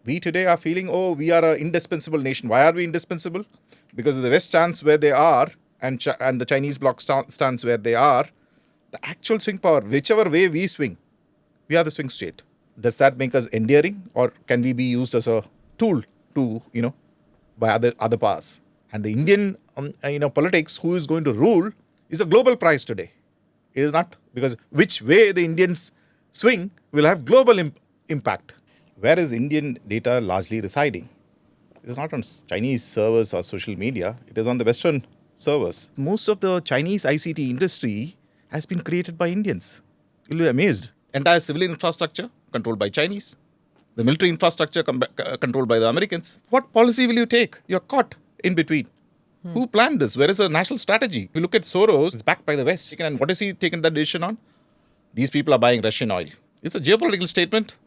We today are feeling, oh, we are an indispensable nation. Why are we indispensable? Because the West stands where they are and the Chinese bloc stands where they are. The actual swing power, whichever way we swing, we are the swing state. Does that make us endearing, or can we be used as a tool to, by other powers? And the Indian, politics, who is going to rule, is a global prize today. It is not, because which way the Indians swing will have global impact. Where is Indian data largely residing? It is not on Chinese servers or social media. It is on the Western servers. Most of the Chinese ICT industry has been created by Indians. You'll be amazed. Entire civil infrastructure controlled by Chinese. The military infrastructure controlled by the Americans. What policy will you take? You're caught in between. Who planned this? Where is the national strategy? If you look at Soros, it's backed by the West. And what has he taken that decision on? These people are buying Russian oil. It's a geopolitical statement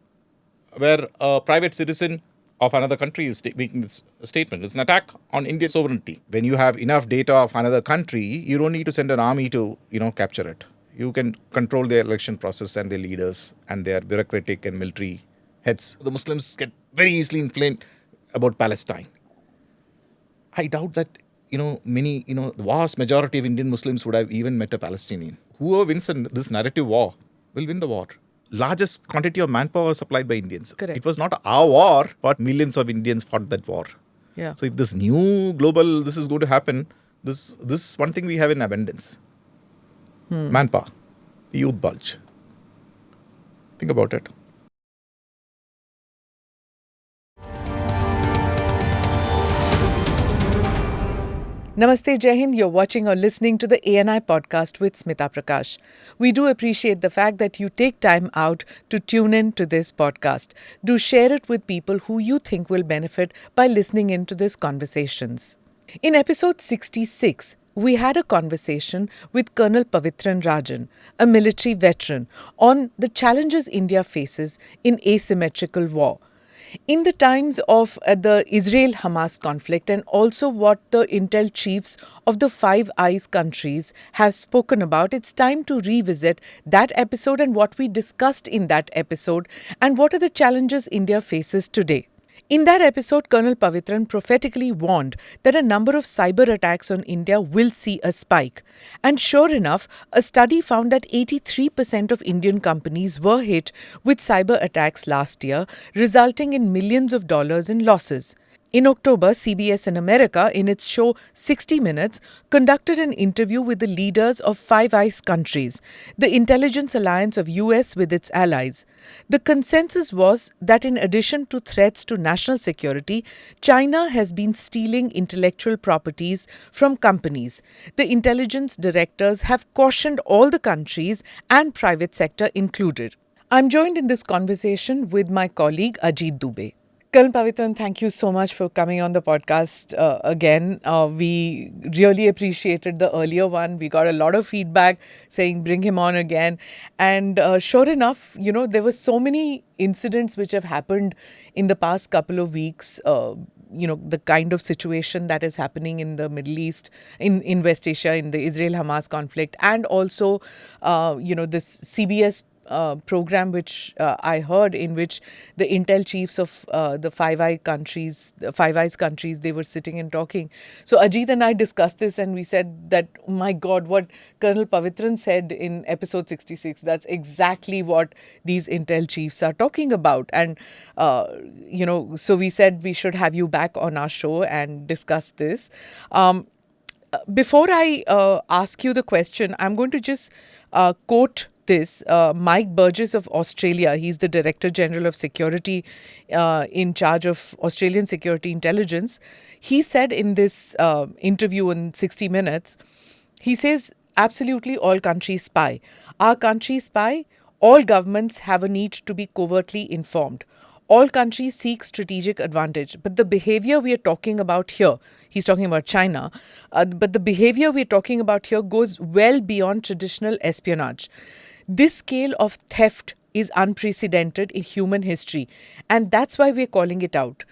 where a private citizen of another country is making this statement. It's an attack on India's sovereignty. When you have enough data of another country, you don't need to send an army to, capture it. You can control their election process and their leaders and their bureaucratic and military heads. The Muslims get very easily inflamed about Palestine. I doubt that, the vast majority of Indian Muslims would have even met a Palestinian. Whoever wins this narrative war will win the war. Largest quantity of manpower supplied by Indians. Correct. It was not our war, but millions of Indians fought that war. Yeah. So if this new global, this is going to happen, this is one thing we have in abundance. Manpower, the youth bulge. Think about it. Namaste, Jai Hind. You're watching or listening to the ANI podcast with Smita Prakash. We do appreciate the fact that you take time out to tune in to this podcast. Do share it with people who you think will benefit by listening into these conversations. In episode 66, we had a conversation with Colonel Pavithran Rajan, a military veteran, on the challenges India faces in asymmetrical war. In the times of the Israel-Hamas conflict, and also what the intel chiefs of the Five Eyes countries have spoken about, it's time to revisit that episode and what we discussed in that episode, and what are the challenges India faces today. In that episode, Colonel Pavithran prophetically warned that a number of cyber attacks on India will see a spike. And sure enough, a study found that 83% of Indian companies were hit with cyber attacks last year, resulting in millions of dollars in losses. In October, CBS in America, in its show 60 Minutes, conducted an interview with the leaders of Five Eyes countries, the intelligence alliance of US with its allies. The consensus was that in addition to threats to national security, China has been stealing intellectual properties from companies. The intelligence directors have cautioned all the countries and private sector included. I'm joined in this conversation with my colleague Ajit Dubey. Colonel Pavithran, thank you so much for coming on the podcast again. We really appreciated the earlier one. We got a lot of feedback saying bring him on again. And sure enough, there were so many incidents which have happened in the past couple of weeks. The kind of situation that is happening in the Middle East, in West Asia, in the Israel-Hamas conflict, and also, this CBS program which I heard, in which the intel chiefs of the Five Eyes countries, they were sitting and talking. So Ajit and I discussed this, and we said that, oh my God, what Colonel Pavithran said in episode 66, that's exactly what these intel chiefs are talking about. And, so we said we should have you back on our show and discuss this. Before I ask you the question, I'm going to just quote this. Mike Burgess of Australia, he's the Director General of Security in charge of Australian Security Intelligence. He said in this interview in 60 Minutes, he says, absolutely all countries spy. Our countries spy. All governments have a need to be covertly informed. All countries seek strategic advantage. But the behavior we are talking about here, he's talking about China, but the behavior we're talking about here goes well beyond traditional espionage. This scale of theft is unprecedented in human history, and that's why we're calling it out.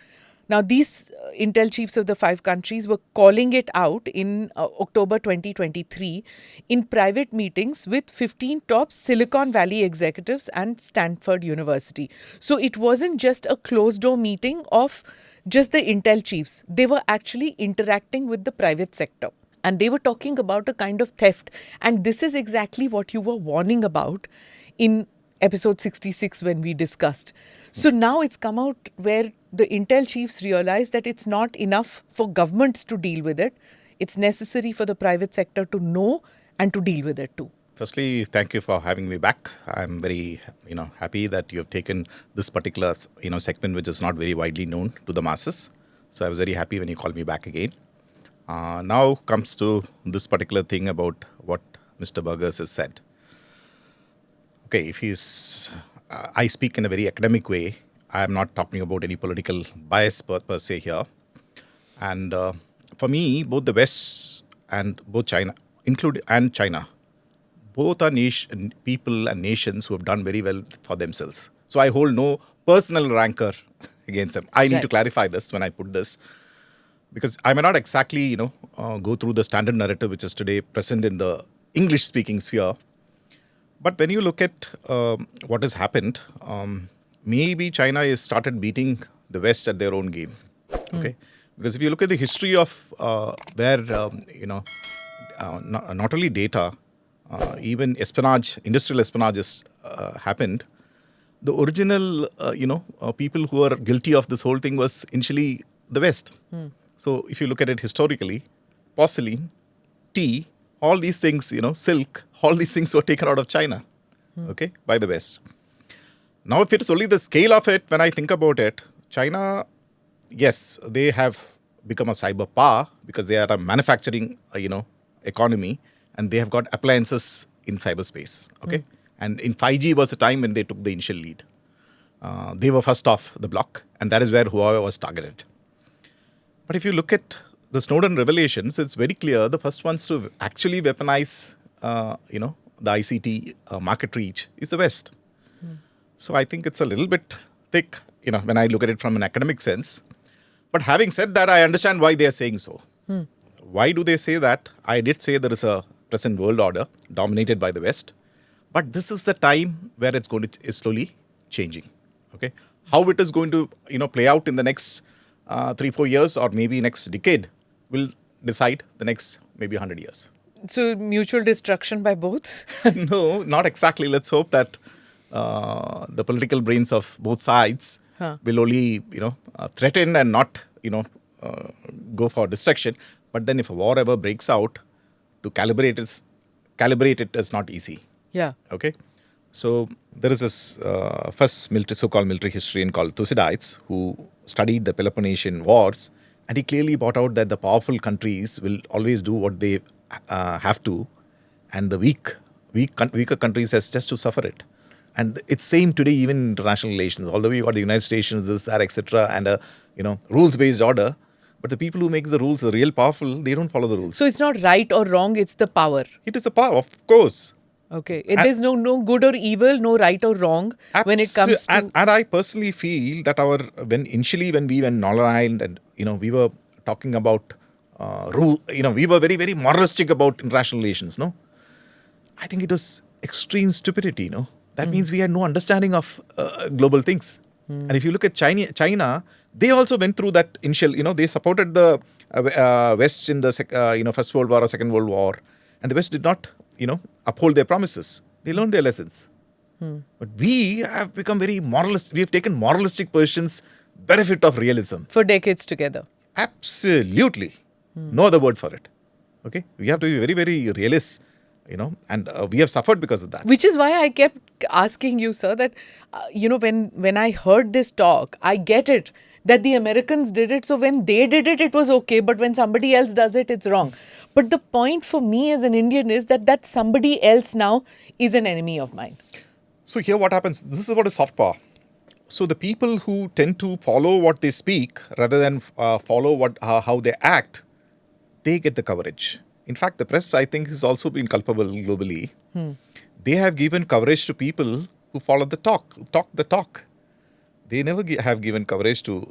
Now, these intel chiefs of the 5 countries were calling it out in October 2023 in private meetings with 15 top Silicon Valley executives and Stanford University. So it wasn't just a closed door meeting of just the intel chiefs. They were actually interacting with the private sector. And they were talking about a kind of theft. And this is exactly what you were warning about in episode 66 when we discussed. So now it's come out where the intel chiefs realize that it's not enough for governments to deal with it. It's necessary for the private sector to know and to deal with it too. Firstly, thank you for having me back. I'm very, happy that you have taken this particular, segment which is not very widely known to the masses. So I was very happy when you called me back again. Now comes to this particular thing about what Mr. Burgers has said. Okay, if I speak in a very academic way. I am not talking about any political bias per se here. And for me, both the West and both China, China, both are people and nations who have done very well for themselves. So I hold no personal rancor against them. I need to clarify this when I put this, because I may not exactly, go through the standard narrative which is today present in the English-speaking sphere. But when you look at what has happened, maybe China has started beating the West at their own game. Okay, because if you look at the history of where not only data, even espionage, industrial espionage has happened. The original, people who are guilty of this whole thing was initially the West. So if you look at it historically, porcelain, tea, all these things, silk, all these things were taken out of China, okay, by the West. Now, if it is only the scale of it, when I think about it, China, yes, they have become a cyber power because they are a manufacturing, economy, and they have got appliances in cyberspace, okay? And in 5G was a time when they took the initial lead. They were first off the block, and that is where Huawei was targeted. But if you look at the Snowden revelations, it's very clear the first ones to actually weaponize, the ICT market reach is the West. So I think it's a little bit thick, when I look at it from an academic sense. But having said that, I understand why they are saying so. Why do they say that? I did say there is a present world order dominated by the West. But this is the time where it's slowly changing. Okay, how it is going to play out in the next 3-4 years or maybe next decade will decide the next maybe 100 years. So mutual destruction by both? No, not exactly. Let's hope that the political brains of both sides will only threaten and not go for destruction. But then if a war ever breaks out, to calibrate it is not easy. Yeah. Okay. So there is this first so-called military historian called Thucydides who studied the Peloponnesian Wars, and he clearly brought out that the powerful countries will always do what they have to, and the weaker countries has just to suffer it. And it's same today even in international relations. Although we got the United Nations, this, that, etc., and a rules-based order, but the people who make the rules, the real powerful, they don't follow the rules. So it's not right or wrong; it's the power. It is the power, of course. Okay. There's no good or evil, no right or wrong when it comes to... And I personally feel that when we went non-aligned and, we were talking about rule, we were very, very moralistic about international relations, no? I think it was extreme stupidity, That means we had no understanding of global things. And if you look at China, they also went through that initial, they supported the West in the, First World War or Second World War. And the West did not, uphold their promises. They learned their lessons. But we have become very moralist. We have taken moralistic positions, benefit of realism. For decades together. Absolutely. No other word for it. Okay. We have to be very, very realist, and we have suffered because of that. Which is why I kept asking you, sir, that, when I heard this talk, I get it that the Americans did it. So when they did it, it was okay. But when somebody else does it, it's wrong. But the point for me as an Indian is that somebody else now is an enemy of mine. So here what happens, this is what is soft power. So the people who tend to follow what they speak rather than follow how they act, they get the coverage. In fact, the press, I think, has also been culpable globally. They have given coverage to people who follow the talk the talk. they never have given coverage to,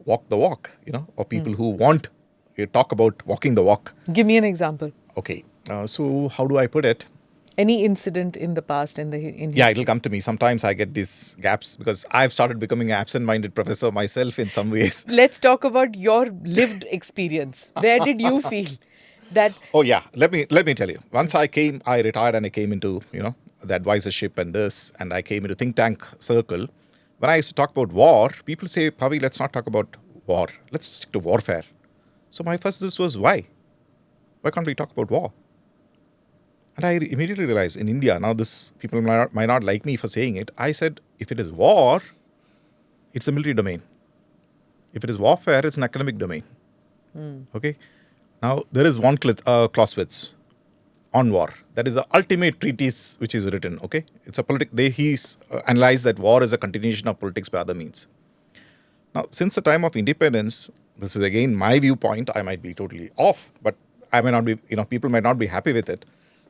walk the walk, or people who want you talk about walking the walk. Give me an example. Okay, so how do I put it? Any incident in the past in Yeah, history? it'll come to me. Sometimes I get these gaps because I've started becoming an absent-minded professor myself in some ways. Let's talk about your lived experience. Where did you feel that? Oh yeah, let me tell you. Once I retired and I came into the advisorship and this, and I came into think tank circle. When I used to talk about war, people say, Pavi, let's not talk about war. Let's stick to warfare. So my first this was why? Why can't we talk about war? And I immediately realized in India, now this people might not like me for saying it. I said, if it is war, it's a military domain. If it is warfare, it's an academic domain. Okay. Now there is one Clausewitz on war. That is the ultimate treatise which is written. Okay, it's a he's analyzed that war is a continuation of politics by other means. Now, since the time of independence, this is again my viewpoint. I might be totally off, but I may not be. People might not be happy with it.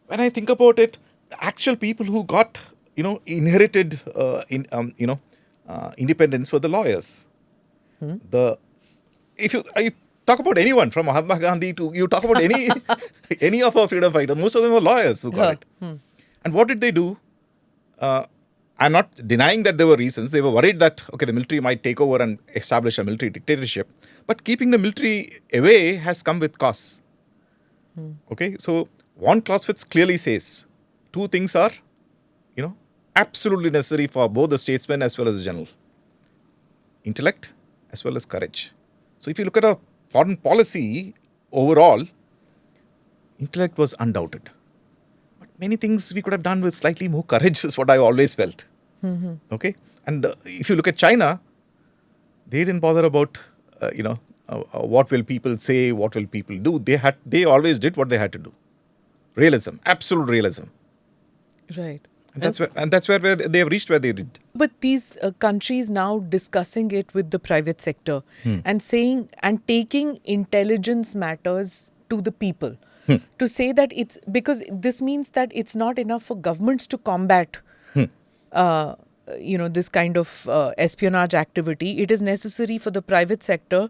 When I think about it, the actual people who got inherited independence were the lawyers. If you talk about anyone from Mahatma Gandhi to you talk about any of our freedom fighters, most of them were lawyers who got it. And what did they do? I'm not denying that there were reasons. They were worried that the military might take over and establish a military dictatorship. But keeping the military away has come with costs. Okay, so one Clausewitz clearly says two things are, absolutely necessary for both the statesman as well as the general: intellect as well as courage. So if you look at a foreign policy overall, intellect was undoubted. But many things we could have done with slightly more courage is what I always felt. Okay, and if you look at China, they didn't bother about what will people say, what will people do. They always did what they had to do. Realism, absolute realism. Right. And that's where they have reached where they did. But these countries now discussing it with the private sector and saying and taking intelligence matters to the people to say that it's because this means that it's not enough for governments to combat this kind of espionage activity. It is necessary for the private sector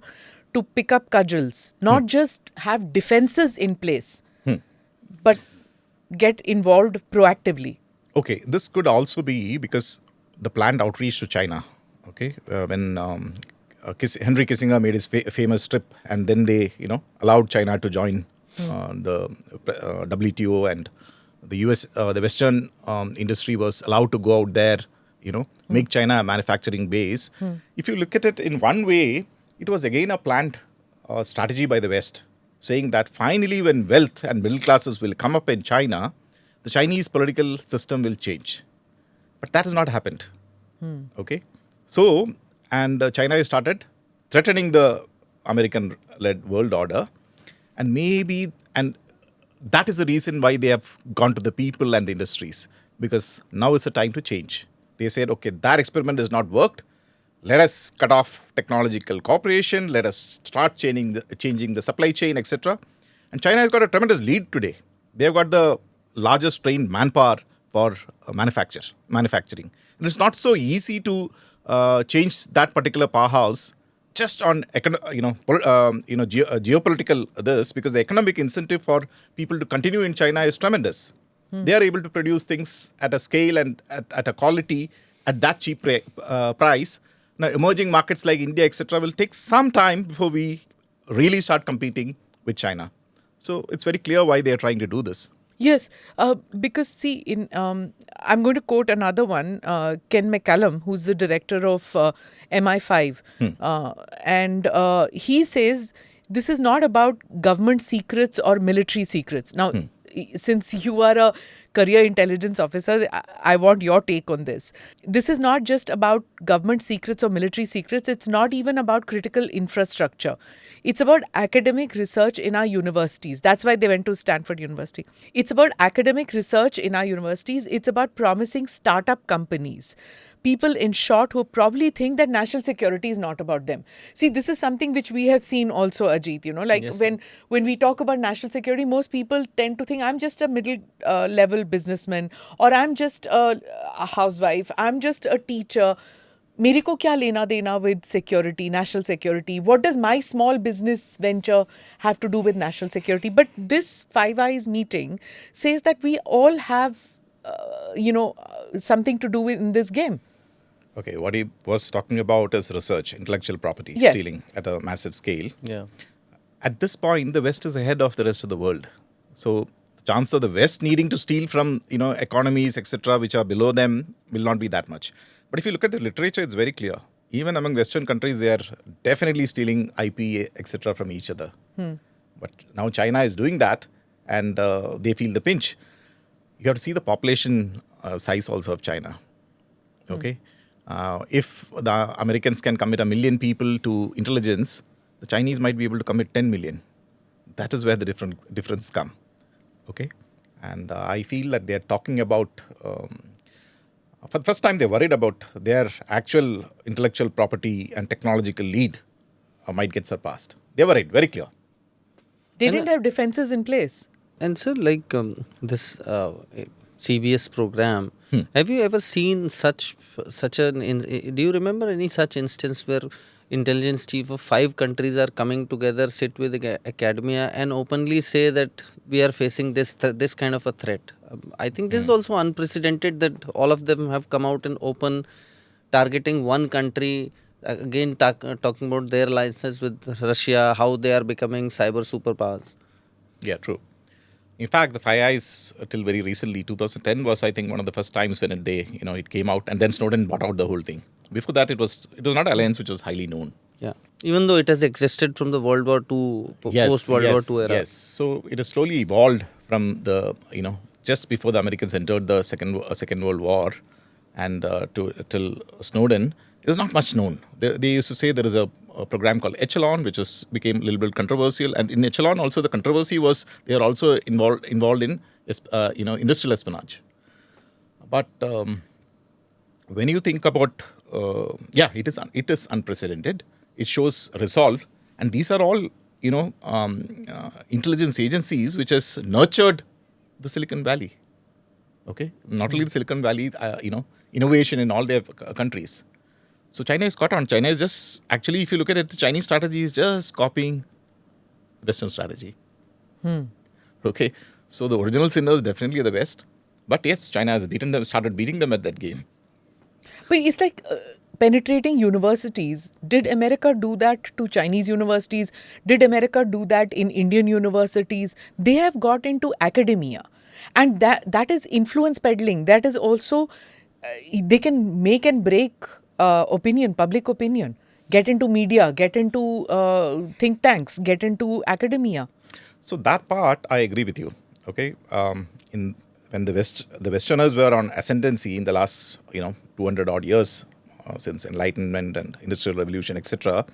to pick up cudgels, not just have defenses in place, but get involved proactively. Okay, this could also be because the planned outreach to China. Okay, when Henry Kissinger made his famous trip, and then they allowed China to join the WTO, and the US, the Western industry was allowed to go out there, make China a manufacturing base. If you look at it in one way, it was again a planned strategy by the West, saying that finally when wealth and middle classes will come up in China, the Chinese political system will change. But that has not happened. Okay. So, and China has started threatening the American-led world order. And that is the reason why they have gone to the people and the industries. Because now is the time to change. They said, okay, that experiment has not worked. Let us cut off technological cooperation. Let us start changing the supply chain, etc. And China has got a tremendous lead today. They have got the largest trained manpower for manufacturing. And it's not so easy to change that particular powerhouse just on geopolitical this, because the economic incentive for people to continue in China is tremendous. They are able to produce things at a scale and at a quality at that cheap price. Now, emerging markets like India, etc., will take some time before we really start competing with China. So it's very clear why they are trying to do this. Yes, because see, I'm going to quote another one, Ken McCallum, who's the director of MI5. And he says, this is not about government secrets or military secrets. Now, since you are a career intelligence officer, I want your take on this. This is not just about government secrets or military secrets. It's not even about critical infrastructure. It's about academic research in our universities. That's why they went to Stanford University. It's about academic research in our universities. It's about promising startup companies. People, in short, who probably think that national security is not about them. See, this is something which we have seen also, Ajit. Yes. when we talk about national security, most people tend to think I'm just a middle level businessman, or I'm just a housewife, I'm just a teacher. मेरे को क्या लेना देना with security, national security? What does my small business venture have to do with national security? But this Five Eyes meeting says that we all have, something to do with in this game. Okay, what he was talking about is research, intellectual property, Yes. stealing at a massive scale. Yeah. At this point, the West is ahead of the rest of the world. So the chance of the West needing to steal from, economies, etc., which are below them will not be that much. But if you look at the literature, it's very clear. Even among Western countries, they are definitely stealing IP, etc., from each other. But now China is doing that, and they feel the pinch. You have to see the population size also of China. Okay, if the Americans can commit 1 million people to intelligence, the Chinese might be able to commit 10 million. That is where the difference come. Okay, and I feel that they are talking about. For the first time, they're worried about their actual intellectual property and technological lead might get surpassed. They're worried, very clear. They And, didn't have defenses in place. And sir, like this CBS program, have you ever seen such do you remember any such instance where intelligence chief of 5 countries are coming together, sit with the academia and openly say that we are facing this kind of a threat? I think this is also unprecedented that all of them have come out in open targeting one country, again talking about their alliances with Russia, how they are becoming cyber superpowers. Yeah, true. In fact, the Five Eyes till very recently, 2010 was, I think, one of the first times when it came out, and then Snowden bought out the whole thing. Before that, it was not an alliance which was highly known. Yeah, even though it has existed from the World War II, post World War II era. Yes, so it has slowly evolved from the just before the Americans entered the Second World War, and till Snowden, it was not much known. They used to say there is a program called Echelon, which became a little bit controversial, and in Echelon also the controversy was they are also involved in industrial espionage. But when you think about it is unprecedented. It shows resolve, and these are all intelligence agencies which has nurtured the Silicon Valley. Okay, not only the Silicon Valley, innovation in all their countries. So China is caught on. China is just actually, if you look at it, the Chinese strategy is just copying Western strategy. Okay, so the original sinners definitely are the West, but yes, China has started beating them at that game. But it's like penetrating universities. Did America do that to Chinese universities? Did America do that in Indian universities? They have got into academia. And that is influence peddling. That is also, they can make and break opinion, public opinion. Get into media, get into think tanks, get into academia. So that part, I agree with you. Okay, when the Westerners were on ascendancy in the last 200 odd years since Enlightenment and Industrial Revolution, etc.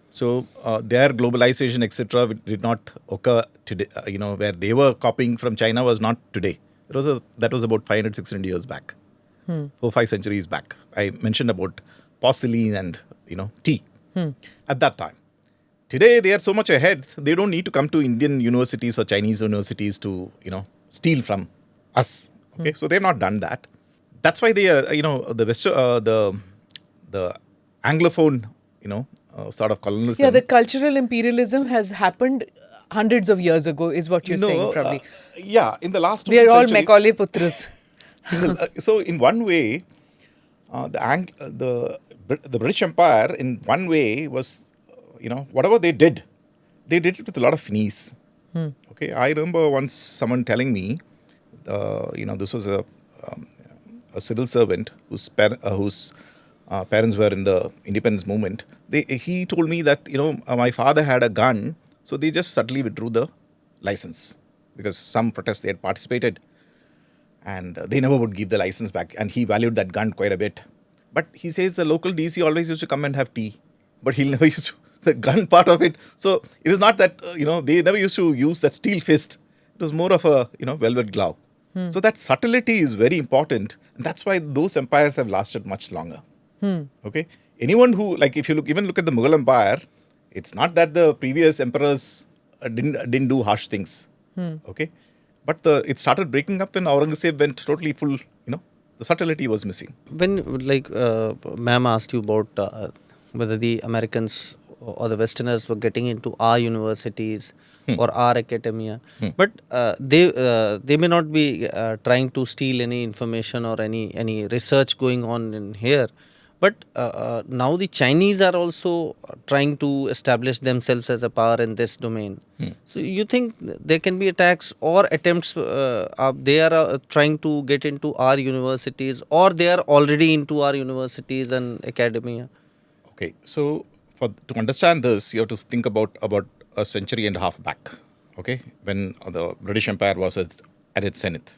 So their globalization, etc., did not occur today. Where they were copying from China was not today. That was about 500, 600 years back, 4-5 centuries back. I mentioned about porcelain and tea at that time. Today they are so much ahead. They don't need to come to Indian universities or Chinese universities to steal from us. Okay, so they've not done that. That's why they are the Anglophone sort of colonialism. Yeah, the cultural imperialism has happened hundreds of years ago, is what you're saying, probably. In the last We are all century, Macaulay Putras. so in one way, the British Empire in one way was, whatever they did it with a lot of finesse. Okay, I remember once someone telling me, this was a civil servant whose parents were in the independence movement. He told me that my father had a gun, so they just subtly withdrew the license because some protests they had participated, and they never would give the license back. And he valued that gun quite a bit. But he says the local DC always used to come and have tea, but he'll never use the gun part of it. So it is not that they never used to use that steel fist. It was more of a velvet glove. So that subtlety is very important, and that's why those empires have lasted much longer. Okay, anyone who if you look at the Mughal Empire, it's not that the previous emperors didn't do harsh things. Okay, but it started breaking up when Aurangzeb went totally full The subtlety was missing. When, ma'am asked you about whether the Americans or the Westerners were getting into our universities or our academia, but they may not be trying to steal any information or any research going on in here. But now the Chinese are also trying to establish themselves as a power in this domain. So you think there can be attacks or attempts? They are trying to get into our universities, or they are already into our universities and academia? Okay, so to understand this, you have to think about a century and a half back. Okay, when the British Empire was at its zenith,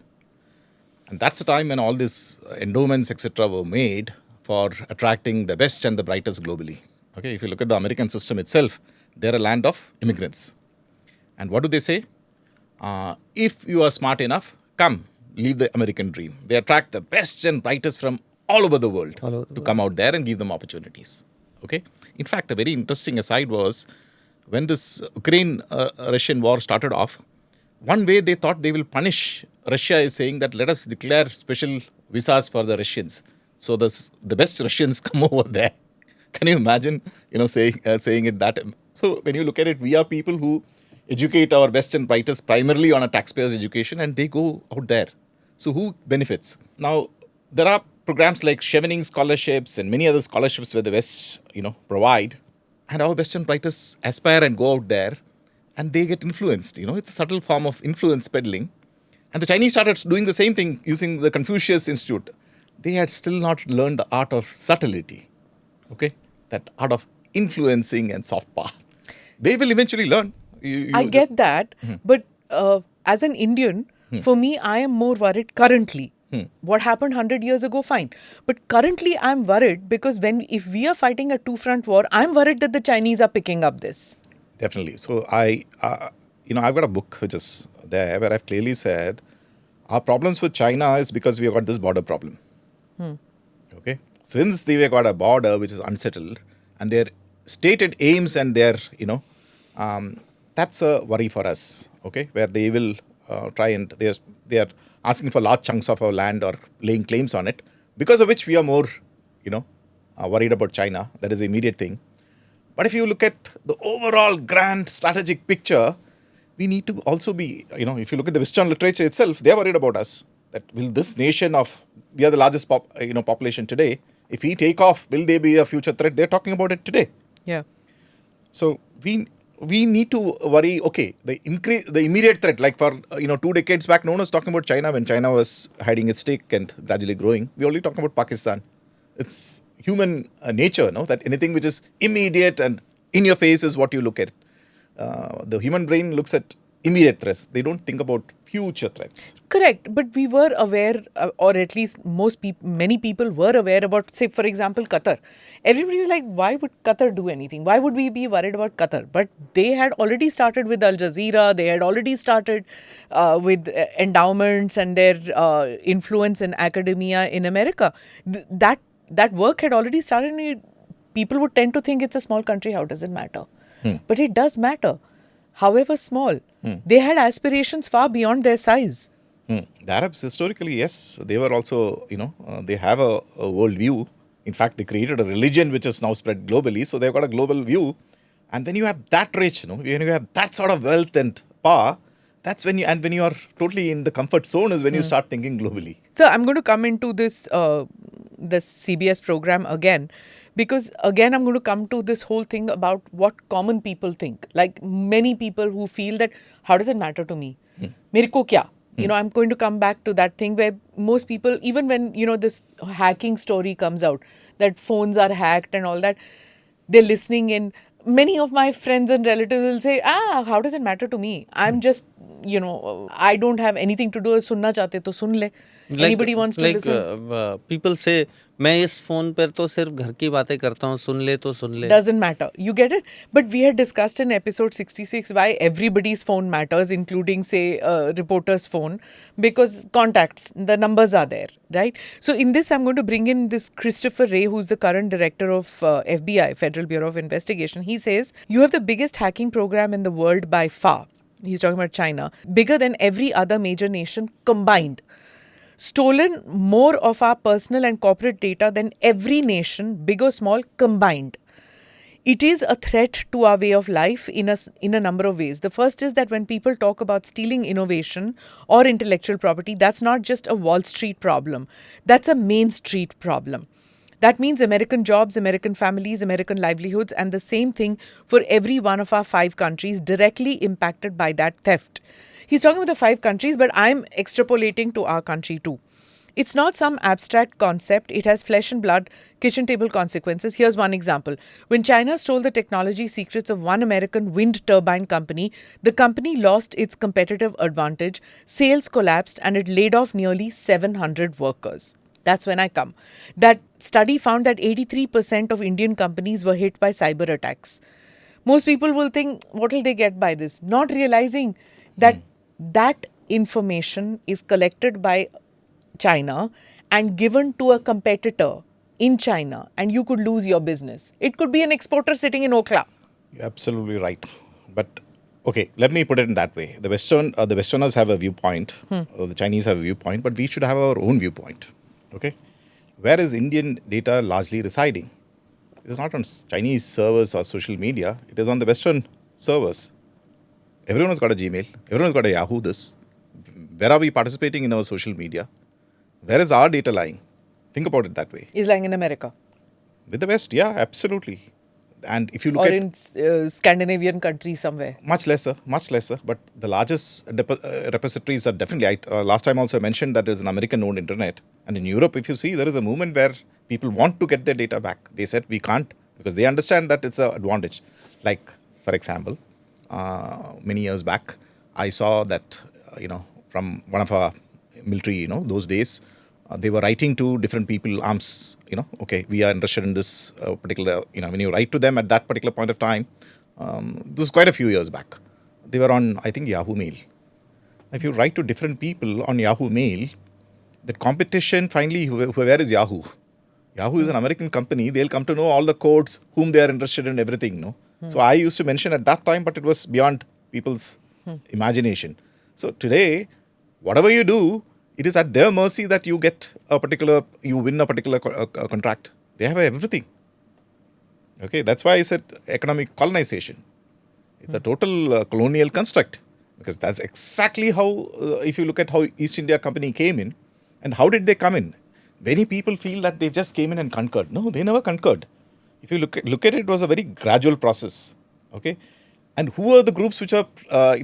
and that's the time when all these endowments, etc., were made for attracting the best and the brightest globally. Okay, if you look at the American system itself, they're a land of immigrants. And what do they say? If you are smart enough, come, live the American dream. They attract the best and brightest from all over the world to come out there and give them opportunities. Okay. In fact, a very interesting aside was when this Ukraine-Russian war started off, one way they thought they will punish Russia is saying that let us declare special visas for the Russians. So the best Russians come over there. Can you imagine, saying it that? So when you look at it, we are people who educate our best and brightest primarily on a taxpayer's education, and they go out there. So who benefits? Now, there are programs like Chevening scholarships and many other scholarships where the West, provide, and our best and brightest aspire and go out there, and they get influenced. It's a subtle form of influence peddling. And the Chinese started doing the same thing using the Confucius Institute. They had still not learned the art of subtlety, okay? That art of influencing and soft power. They will eventually learn. I get that, but as an Indian, for me, I am more worried currently. What happened 100 years ago, fine. But currently, I'm worried because if we are fighting a two-front war, I'm worried that the Chinese are picking up this. Definitely. So I've got a book which is there where I've clearly said our problems with China is because we've got this border problem. Okay. Since they've got a border which is unsettled and their stated aims and their, that's a worry for us. Okay. Where they will try and they are asking for large chunks of our land or laying claims on it, because of which we are more, worried about China. That is the immediate thing. But if you look at the overall grand strategic picture, we need to also be, if you look at the Western literature itself, they are worried about us. That will this nation we are the largest population today. If we take off, will they be a future threat? They're talking about it today. Yeah. So we need to worry. Okay, the immediate threat, like for 2 decades back, no one was talking about China when China was hiding its stake and gradually growing. We're only talking about Pakistan. It's human nature, that anything which is immediate and in your face is what you look at. The human brain looks at immediate threats. They don't think about future threats. Correct. But we were aware, or at least many people were aware about, say, for example, Qatar. Everybody was like, why would Qatar do anything? Why would we be worried about Qatar? But they had already started with Al Jazeera. They had already started with endowments and their influence in academia in America. That work had already started. People would tend to think it's a small country. How does it matter? But it does matter. However small, they had aspirations far beyond their size. The Arabs, historically, yes, they were also, they have a world view. In fact, they created a religion which is now spread globally. So they've got a global view. And when you have that rich, when you have that sort of wealth and power, that's when you are totally in the comfort zone is when you start thinking globally. So I'm going to come into this CBS program again, because again I'm going to come to this whole thing about what common people think. Like many people who feel that, how does it matter to me? Mere ko kya? I'm going to come back to that thing where most people, even when, this hacking story comes out, that phones are hacked and all that, they're listening in. Many of my friends and relatives will say, how does it matter to me? I'm just, I don't have anything to do. Sunna chahte to sun le. Anybody wants to listen. People say, मैं इस phone पर तो सिर्फ घर की बातें करता हूँ, सुन ले तो सुन ले. Doesn't matter. You get it? But we had discussed in episode 66 why everybody's phone matters, including, say, a reporter's phone, because contacts, the numbers are there, right? So in this, I'm going to bring in this Christopher Wray, who's the current director of FBI, Federal Bureau of Investigation. He says, you have the biggest hacking program in the world by far. He's talking about China. Bigger than every other major nation combined. stolen more of our personal and corporate data than every nation, big or small, combined. It is a threat to our way of life in a number of ways. The first is that when people talk about stealing innovation or intellectual property, that's not just a Wall Street problem. That's a Main Street problem. That means American jobs, American families, American livelihoods, and the same thing for every one of our 5 countries directly impacted by that theft. He's talking about the 5 countries, but I'm extrapolating to our country too. It's not some abstract concept. It has flesh and blood, kitchen table consequences. Here's one example. When China stole the technology secrets of one American wind turbine company, the company lost its competitive advantage, sales collapsed, and it laid off nearly 700 workers. That's when I come. That study found that 83% of Indian companies were hit by cyber attacks. Most people will think, what will they get by this? Not realizing that that information is collected by China and given to a competitor in China, and you could lose your business. It could be an exporter sitting in Okla. You're absolutely right. But okay, let me put it in that way. The Westerners have a viewpoint, the Chinese have a viewpoint, but we should have our own viewpoint. Okay, where is Indian data largely residing? It is not on Chinese servers or social media. It is on the Western servers. Everyone has got a Gmail. Everyone has got a Yahoo. Where are we participating in our social media? Where is our data lying? Think about it that way. Is lying in America. With the West, yeah, absolutely. And if you look or at in Scandinavian countries somewhere. much lesser, but the largest repositories are definitely. Last time also I mentioned that there is an American-owned internet, and in Europe, if you see, there is a movement where people want to get their data back. They said we can't because they understand that it's an advantage. Like, for example, many years back, I saw that from one of our military, those days. They were writing to different people, arms, okay, we are interested in this particular, when you write to them at that particular point of time, this was quite a few years back. They were on, I think, Yahoo Mail. If you write to different people on Yahoo Mail, the competition finally, where is Yahoo? Yahoo is an American company. They'll come to know all the codes, whom they are interested in, everything, no? So I used to mention at that time, but it was beyond people's imagination. So today, whatever you do, it is at their mercy that you win a particular contract. They have everything. Okay, that's why I said economic colonization. It's a total colonial construct, because that's exactly how, if you look at how East India Company came in, and how did they come in? Many people feel that they just came in and conquered. No, they never conquered. If you look at it, it was a very gradual process. Okay, and who are the groups which are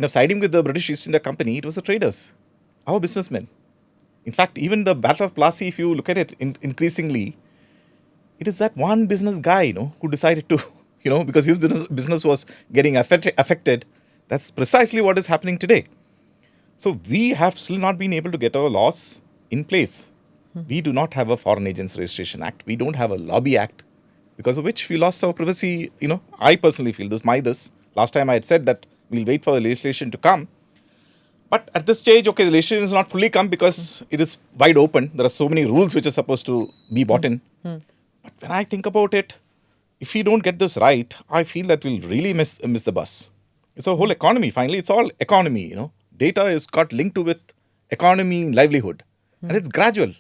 siding with the British East India Company? It was the traders, our businessmen. In fact, even the Battle of Plassey, if you look at it increasingly, it is that one business guy, who decided to, because his business was getting affected. That's precisely what is happening today. So we have still not been able to get our laws in place. We do not have a Foreign Agents Registration Act. We don't have a Lobby Act, because of which we lost our privacy. I personally feel this. Last time I had said that we'll wait for the legislation to come. But at this stage, okay, the legislation is not fully come because it is wide open. There are so many rules which are supposed to be bought in. But when I think about it, if we don't get this right, I feel that we'll really miss the bus. It's a whole economy. Finally, it's all economy, Data is got linked to with economy, livelihood. And it's gradual.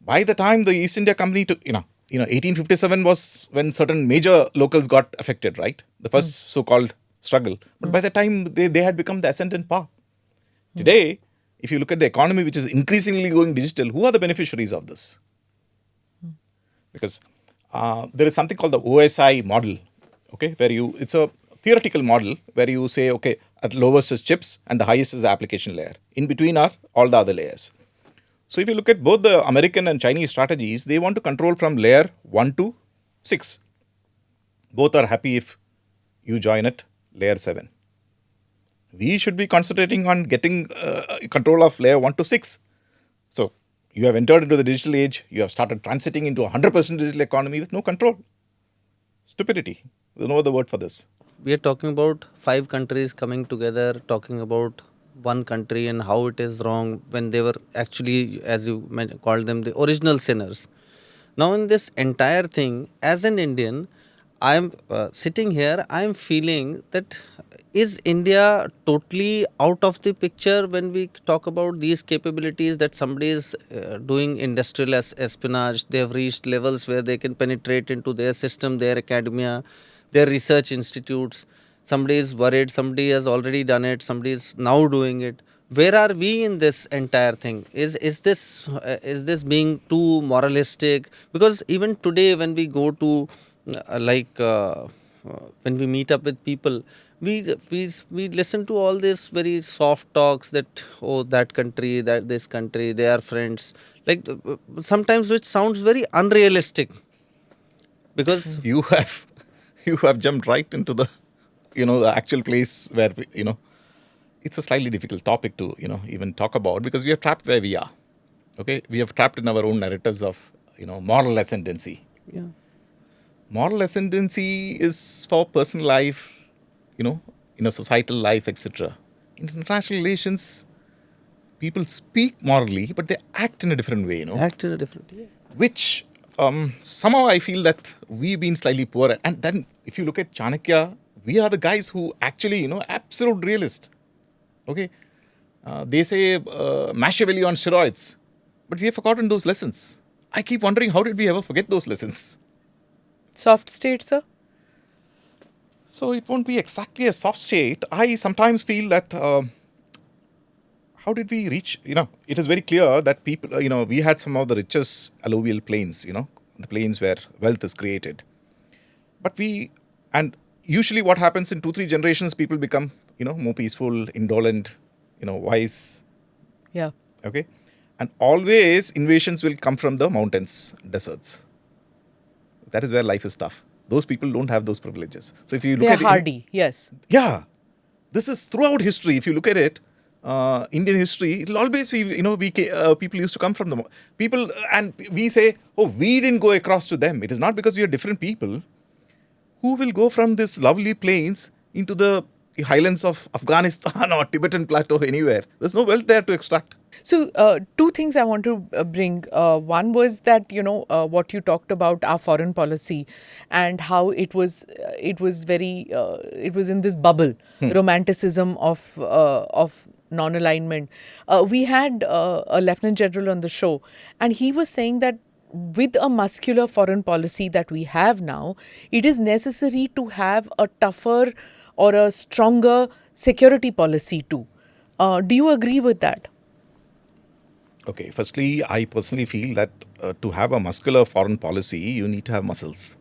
By the time the East India Company took, 1857 was when certain major locals got affected, right? The first so-called struggle. But by the time they had become the ascendant power. Today, if you look at the economy, which is increasingly going digital, who are the beneficiaries of this? Because there is something called the OSI model, okay, where it's a theoretical model where you say, okay, at lowest is chips and the highest is the application layer. In between are all the other layers. So if you look at both the American and Chinese strategies, they want to control from layer 1 to 6. Both are happy if you join at layer 7. We should be concentrating on getting control of layer 1 to 6. So you have entered into the digital age. You have started transiting into a 100% digital economy with no control. Stupidity. There's no other word for this. We are talking about 5 countries coming together, talking about one country and how it is wrong when they were actually, as you called them, the original sinners. Now in this entire thing, as an Indian, I am sitting here, I am feeling that is India totally out of the picture when we talk about these capabilities that somebody is doing industrial espionage? They have reached levels where they can penetrate into their system, their academia, their research institutes. Somebody is worried, somebody has already done it, somebody is now doing it. Where are we in this entire thing? Is this being too moralistic? Because even today, when we go to when we meet up with people, we listen to all this very soft talks that, oh, that country, that this country, they are friends, like sometimes which sounds very unrealistic, because You have you have jumped right into the the actual place where it's a slightly difficult topic to even talk about, because we are trapped where we are. Okay, we are trapped in our own narratives of moral ascendancy. yeah, Moral ascendancy is for personal life, in a societal life, etc. In international relations, people speak morally, but they act in a different way, act in a different way. which somehow I feel that we've been slightly poor at. And then if you look at Chanakya, we are the guys who actually, absolute realist. Okay. They say Machiavelli on steroids, but we have forgotten those lessons. I keep wondering, how did we ever forget those lessons? Soft state, sir? So it won't be exactly a soft state. I sometimes feel that how did we reach, it is very clear that people, we had some of the richest alluvial plains, the plains where wealth is created. But and usually what happens in 2-3 generations, people become, more peaceful, indolent, wise. Yeah. Okay. And always invasions will come from the mountains, deserts. That is where life is tough. Those people don't have those privileges. So if you look They're at hardy, yes. yeah, this is throughout history. If you look at it, Indian history, it'll always be, people used to come from the people, and we say, oh, we didn't go across to them. It is not because we are different people. Who will go from this lovely plains into the highlands of Afghanistan or Tibetan plateau anywhere? There's no wealth there to extract. So, two things I want to bring. One was that, what you talked about our foreign policy and how it was very, it was in this bubble, romanticism of non-alignment. We had a lieutenant general on the show, and he was saying that with a muscular foreign policy that we have now, it is necessary to have a tougher or a stronger security policy too. Do you agree with that? Okay, firstly, I personally feel that to have a muscular foreign policy, you need to have muscles.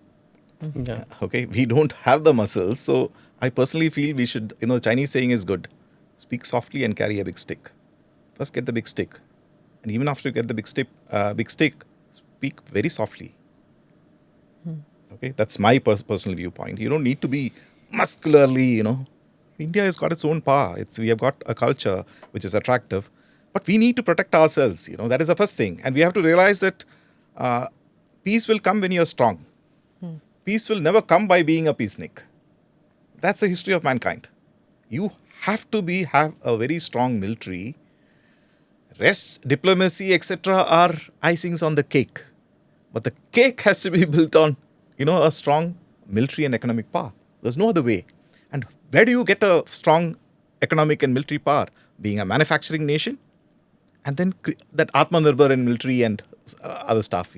Yeah. Okay, we don't have the muscles. So I personally feel we should, the Chinese saying is good. Speak softly and carry a big stick. First get the big stick. And even after you get the big stick, speak very softly. Okay, that's my personal viewpoint. You don't need to be muscularly, India has got its own power. We have got a culture which is attractive. But we need to protect ourselves. That is the first thing. And we have to realize that peace will come when you're strong. Peace will never come by being a peacenik. That's the history of mankind. You have to have a very strong military. Rest, diplomacy, etc. are icings on the cake. But the cake has to be built on, a strong military and economic power. There's no other way. And where do you get a strong economic and military power? Being a manufacturing nation. And then that Atmanirbhar in military and other stuff,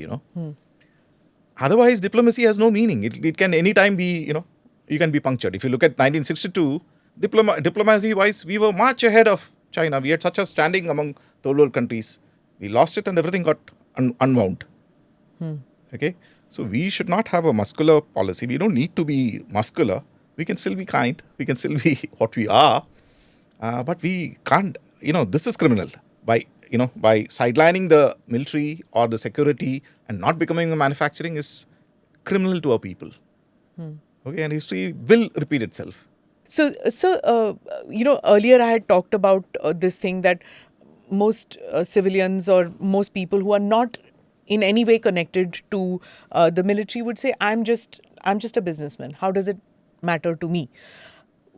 Otherwise, diplomacy has no meaning. It can anytime be, you can be punctured. If you look at 1962, diplomacy-wise, we were much ahead of China. We had such a standing among third world countries. We lost it and everything got unwound. Okay? So we should not have a muscular policy. We don't need to be muscular. We can still be kind. We can still be what we are. But we can't, this is criminal. By sidelining the military or the security and not becoming a manufacturing is criminal to our people. Okay, and history will repeat itself. So, earlier I had talked about this thing that most civilians or most people who are not in any way connected to the military would say, I'm just a businessman. How does it matter to me?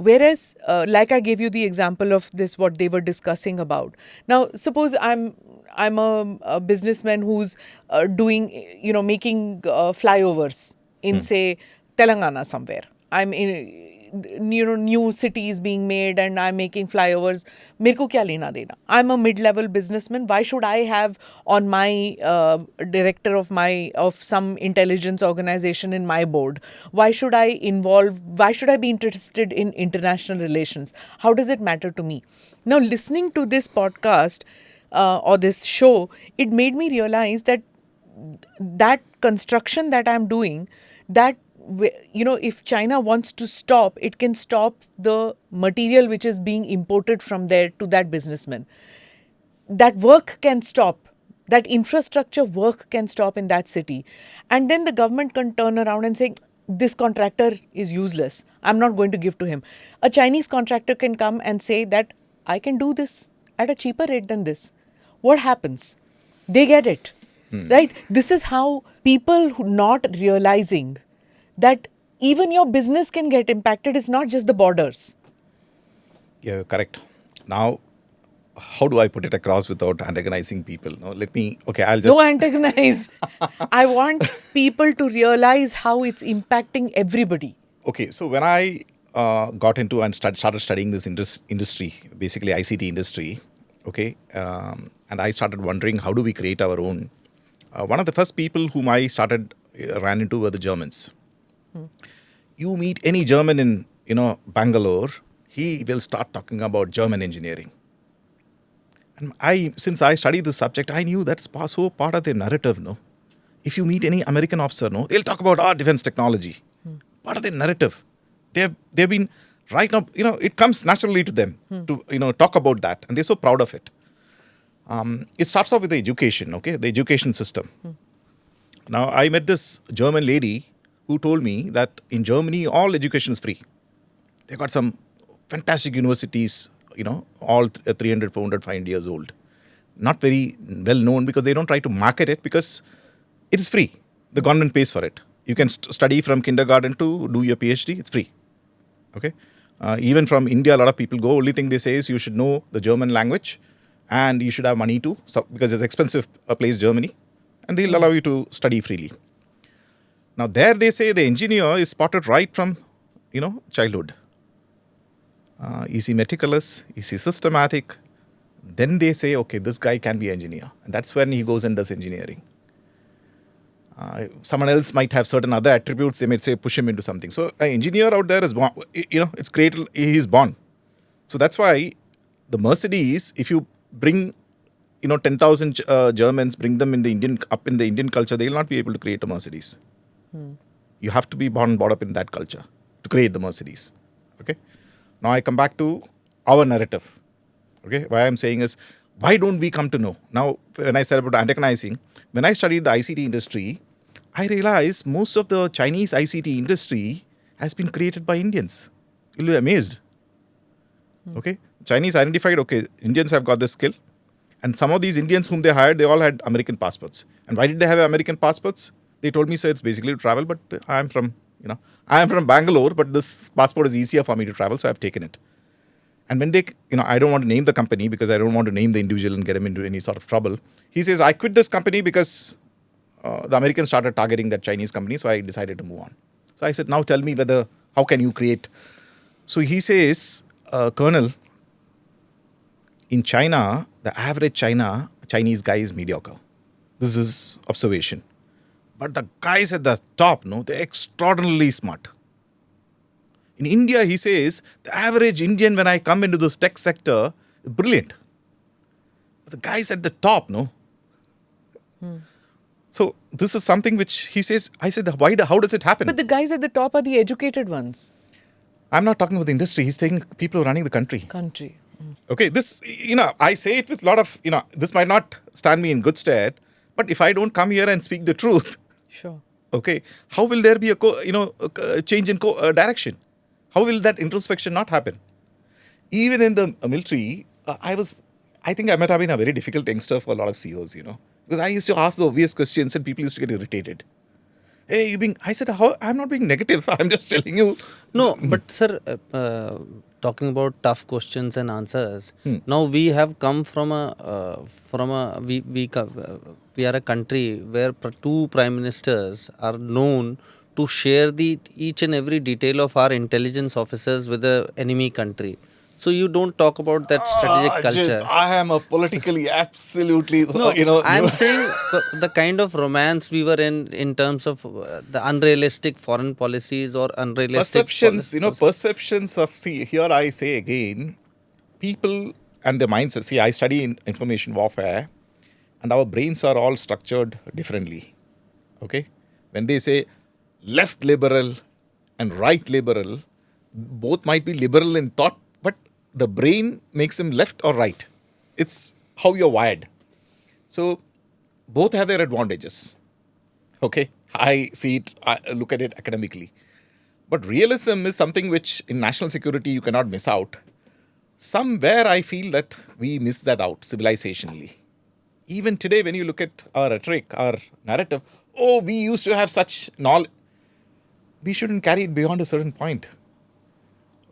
Whereas, like I gave you the example of this, what they were discussing about. Now, suppose I'm a businessman who's doing, making flyovers in, say, Telangana somewhere. I'm new cities being made and I'm making flyovers. मेरे को क्या लेना देना? I'm a mid-level businessman. Why should I have on my director of some intelligence organization in my board? Why should I be interested in international relations? How does it matter to me? Now, listening to this podcast or this show, it made me realize that construction that I'm doing, that if China wants to stop, it can stop the material which is being imported from there to that businessman. That work can stop. That infrastructure work can stop in that city. And then the government can turn around and say, this contractor is useless. I'm not going to give to him. A Chinese contractor can come and say that I can do this at a cheaper rate than this. What happens? They get it. Right? This is how people who not realizing that even your business can get impacted. It's not just the borders. Yeah, correct. Now, how do I put it across without antagonizing people? No, I'll just... No antagonize. I want people to realize how it's impacting everybody. Okay, so when I got into and started studying this industry, basically ICT industry, okay, and I started wondering how do we create our own. One of the first people whom I ran into were the Germans. You meet any German in, Bangalore, he will start talking about German engineering. And since I studied this subject, I knew that's so part of their narrative, no? If you meet any American officer, no, they'll talk about our defense technology. Part of their narrative. They've been, right now, it comes naturally to them to, talk about that. And they're so proud of it. It starts off with the education, okay? The education system. Now, I met this German lady who told me that in Germany, all education is free. They got some fantastic universities, all 300, 400, 500 years old. Not very well known because they don't try to market it because it is free. The government pays for it. You can study from kindergarten to do your PhD. It's free. Okay. Even from India, a lot of people go. Only thing they say is you should know the German language and you should have money too, because it's expensive place, Germany, and they'll allow you to study freely. Now there they say the engineer is spotted right from, childhood. Is he meticulous? Is he systematic? Then they say, okay, this guy can be engineer. And that's when he goes and does engineering. Someone else might have certain other attributes. They might say, push him into something. So an engineer out there is born, it's great. He's born. So that's why the Mercedes, if you bring, 10,000 Germans, bring them in the Indian culture, they will not be able to create a Mercedes. You have to be born and brought up in that culture to create the Mercedes. Okay. Now I come back to our narrative. Okay. Why I'm saying is, why don't we come to know? Now, when I said about antagonizing, when I studied the ICT industry, I realized most of the Chinese ICT industry has been created by Indians. You'll be amazed. Okay. Chinese identified, okay, Indians have got this skill. And some of these Indians whom they hired, they all had American passports. And why did they have American passports? They told me, sir, it's basically to travel, but I am from Bangalore, but this passport is easier for me to travel, so I've taken it. And when they, I don't want to name the company because I don't want to name the individual and get him into any sort of trouble. He says, I quit this company because the Americans started targeting that Chinese company, so I decided to move on. So I said, now tell me how can you create? So he says, Colonel, in China, the average Chinese guy is mediocre. This is observation. But the guys at the top, they're extraordinarily smart. In India, he says, the average Indian, when I come into this tech sector, is brilliant. But the guys at the top, So this is something which he says, I said, how does it happen? But the guys at the top are the educated ones. I'm not talking about the industry. He's saying people who are running the country. Okay, this, I say it with a lot of, this might not stand me in good stead, but if I don't come here and speak the truth, sure. Okay, how will there be a change in direction? How will that introspection not happen? Even in the military, I think I might have been a very difficult youngster for a lot of CEOs, because I used to ask the obvious questions and people used to get irritated. Hey, I said, I'm not being negative. I'm just telling you. No, but sir, talking about tough questions and answers. Now we have come we are a country where two prime ministers are known to share the each and every detail of our intelligence officers with the enemy country. So you don't talk about that strategic culture. I am a politically absolutely, No, I'm saying the kind of romance we were in terms of the unrealistic foreign policies or unrealistic perceptions, perceptions of, see, here I say again, people and their mindset. See, I study in information warfare and our brains are all structured differently. Okay? When they say left liberal and right liberal, both might be liberal in thought, but the brain makes them left or right. It's how you're wired. So both have their advantages. Okay? I see it, I look at it academically. But realism is something which in national security you cannot miss out. Somewhere I feel that we miss that out civilizationally. Even today, when you look at our rhetoric, our narrative, oh, we used to have such knowledge. We shouldn't carry it beyond a certain point.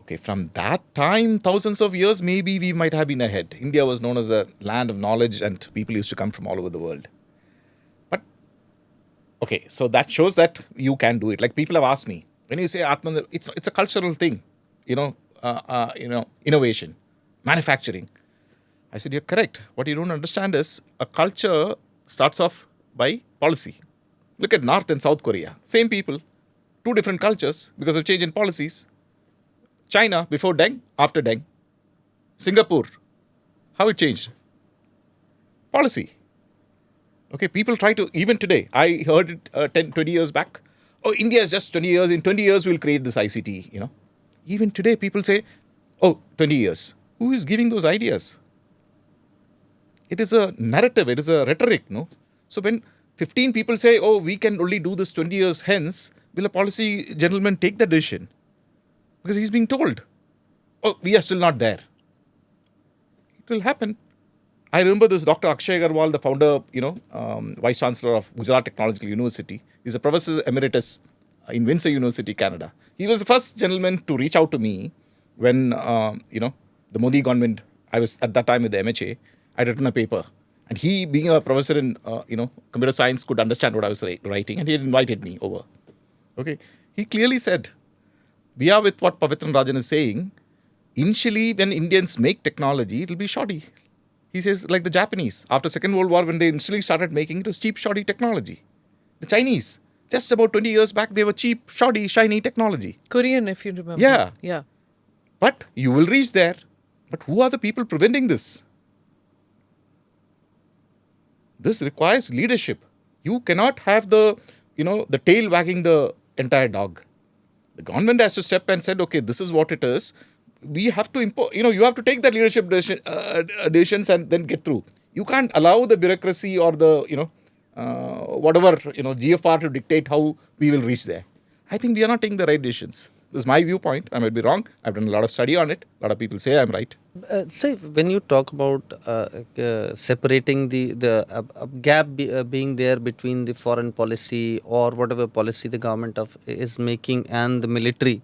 Okay, from that time, thousands of years, maybe we might have been ahead. India was known as a land of knowledge and people used to come from all over the world. But, okay, so that shows that you can do it. Like people have asked me, when you say Atman, it's a cultural thing, innovation, manufacturing. I said, you're correct. What you don't understand is a culture starts off by policy. Look at North and South Korea. Same people, two different cultures because of change in policies. China, before Deng, after Deng. Singapore, how it changed? Policy. Okay, people try to, even today, I heard it 10, 20 years back. Oh, India is just 20 years. In 20 years, we'll create this ICT, Even today, people say, oh, 20 years. Who is giving those ideas? It is a narrative. It is a rhetoric, no? So when 15 people say, oh, we can only do this 20 years hence, will a policy gentleman take the decision? Because he's being told, oh, we are still not there. It will happen. I remember this Dr. Akshay Agarwal, the founder, Vice Chancellor of Gujarat Technological University. He's a professor emeritus in Windsor University, Canada. He was the first gentleman to reach out to me when, the Modi government, I was at that time with the MHA, I'd written a paper. And he, being a professor in, computer science, could understand what I was writing. And he had invited me over. Okay. He clearly said, we are with what Pavithran Rajan is saying. Initially, when Indians make technology, it will be shoddy. He says, like the Japanese, after Second World War, when they initially started making it was cheap, shoddy technology. The Chinese, just about 20 years back, they were cheap, shoddy, shiny technology. Korean, if you remember. Yeah. Yeah. But you will reach there. But who are the people preventing this? This requires leadership. You cannot have the tail wagging the entire dog. The government has to step and said, okay, this is what it is. We have to impose, you have to take that leadership decisions and then get through. You can't allow the bureaucracy or the, GFR to dictate how we will reach there. I think we are not taking the right decisions. This is my viewpoint. I might be wrong. I've done a lot of study on it. A lot of people say I'm right. Say, when you talk about separating the gap being there between the foreign policy or whatever policy the government is making and the military.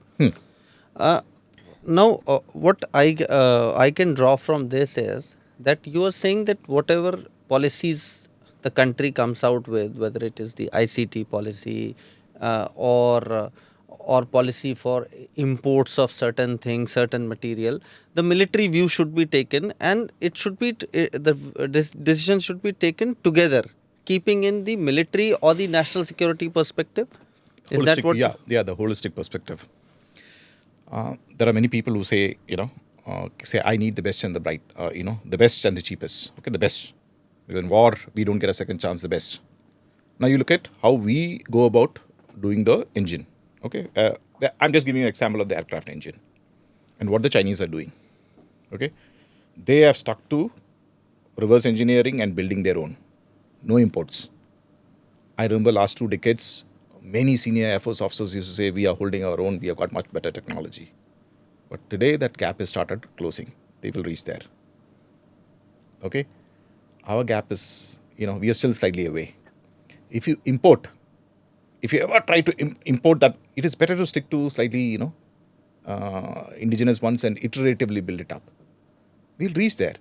Now, what I can draw from this is that you are saying that whatever policies the country comes out with, whether it is the ICT policy or policy for imports of certain things, certain material, the military view should be taken, and it should be this decision should be taken together, keeping in the military or the national security perspective. Is that what? Yeah, the holistic perspective. There are many people who say, I need the best and the bright, the best and the cheapest. Okay, the best. In war, we don't get a second chance, the best. Now you look at how we go about doing the engine. Okay, I'm just giving you an example of the aircraft engine and what the Chinese are doing. Okay, they have stuck to reverse engineering and building their own. No imports. I remember last 2 decades, many senior Air Force officers used to say, we are holding our own, we have got much better technology. But today that gap has started closing. They will reach there. Okay, our gap is, we are still slightly away. If you import, if you ever try to import that, it is better to stick to slightly, indigenous ones and iteratively build it up. We'll reach there.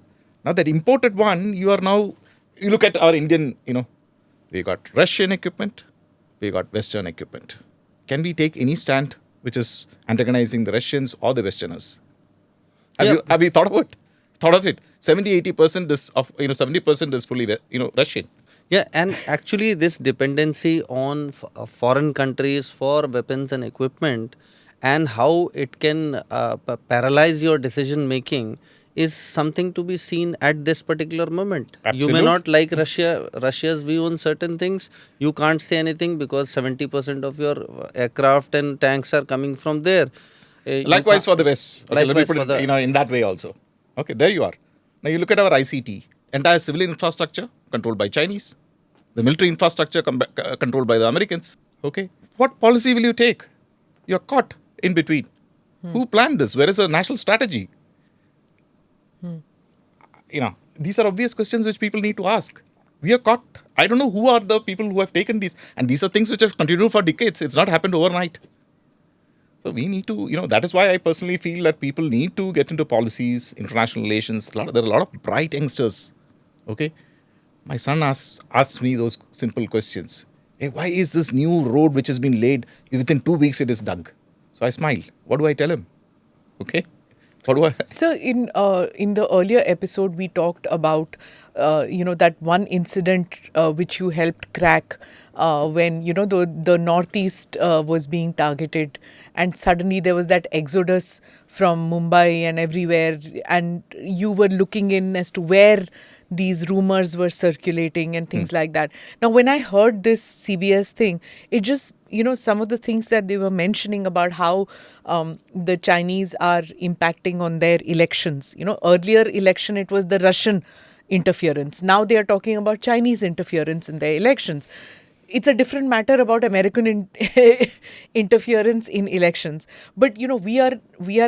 Now that imported one, you look at our Indian, we got Russian equipment, we got Western equipment. can we take any stand which is antagonizing the Russians or the Westerners? Yeah. Have you thought of it? 70% is of 70% is fully Russian. Yeah, and actually, this dependency on foreign countries for weapons and equipment, and how it can paralyze your decision making, is something to be seen at this particular moment. You may Absolute. not like Russia's view on certain things. You can't say anything because 70% of your aircraft and tanks are coming from there. You Likewise can't- for the West. Okay, let me Likewise put for it the- in that way also. Okay, there you are. Now you look at our ICT, entire civilian infrastructure controlled by Chinese, the military infrastructure controlled by the Americans. Okay, what policy will you take? You're caught in between. Who planned this? Where is the national strategy? These are obvious questions which people need to ask. We are caught. I don't know who are the people who have taken these, and these are things which have continued for decades. It's not happened overnight. So we need to, that is why I personally feel that people need to get into policies, international relations. There are a lot of bright youngsters. Okay. My son asks me those simple questions. Hey, why is this new road which has been laid, within 2 weeks it is dug? So I smile. What do I tell him? Okay. What do I? So in the earlier episode, we talked about that one incident which you helped crack when the Northeast was being targeted, and suddenly there was that exodus from Mumbai and everywhere, and you were looking in as to where these rumors were circulating and things like that. Now, when I heard this CBS thing, it just, some of the things that they were mentioning about how the Chinese are impacting on their elections. Earlier election, it was the Russian interference. Now they are talking about Chinese interference in their elections. It's a different matter about American interference in elections. But, we are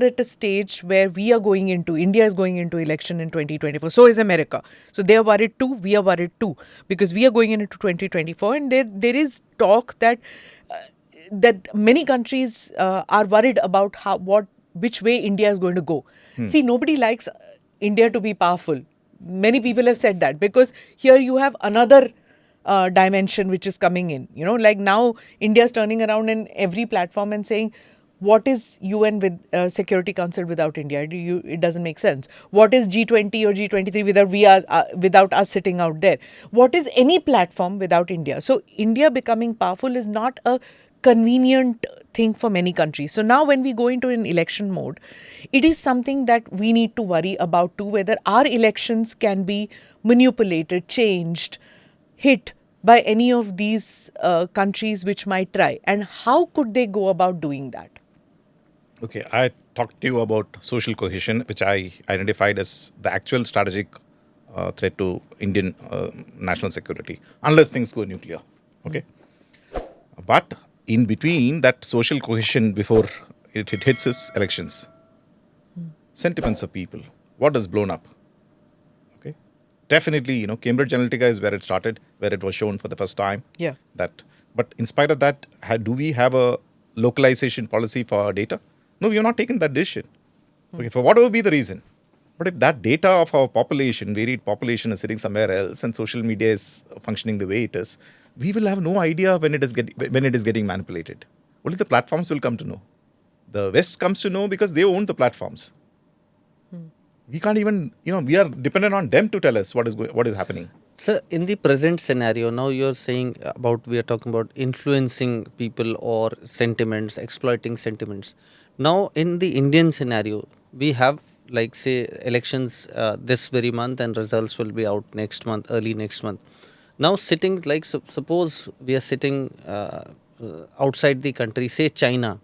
at a stage where India is going into election in 2024. So is America. So they are worried too. We are worried too. Because we are going into 2024, and there is talk that many countries are worried about which way India is going to go. See, nobody likes India to be powerful. Many people have said that, because here you have another dimension which is coming in. Like now India is turning around in every platform and saying, what is UN with Security Council without India? It doesn't make sense. What is G20 or G23 without us sitting out there? What is any platform without India? So India becoming powerful is not a convenient thing for many countries. So now when we go into an election mode, it is something that we need to worry about too, whether our elections can be manipulated, changed, hit by any of these countries which might try, and how could they go about doing that? Okay, I talked to you about social cohesion, which I identified as the actual strategic threat to Indian national security, unless things go nuclear. Okay, but in between that social cohesion, before it hits is elections, sentiments of people, what is blown up. Okay, definitely, Cambridge Analytica is where it started, where it was shown for the first time. Yeah. But in spite of that, do we have a localization policy for our data? No, we have not taken that decision. Okay, for whatever be the reason. But if that data of our population, varied population, is sitting somewhere else, and social media is functioning the way it is, we will have no idea when it is getting manipulated. Only the platforms will come to know. The West comes to know because they own the platforms. We can't even, we are dependent on them to tell us what is happening. So, in the present scenario, now you're saying we are talking about influencing people or sentiments, exploiting sentiments. Now, in the Indian scenario, we have, like, say, elections this very month, and results will be out next month, early next month. Now, sitting, like, suppose we are sitting outside the country, say China.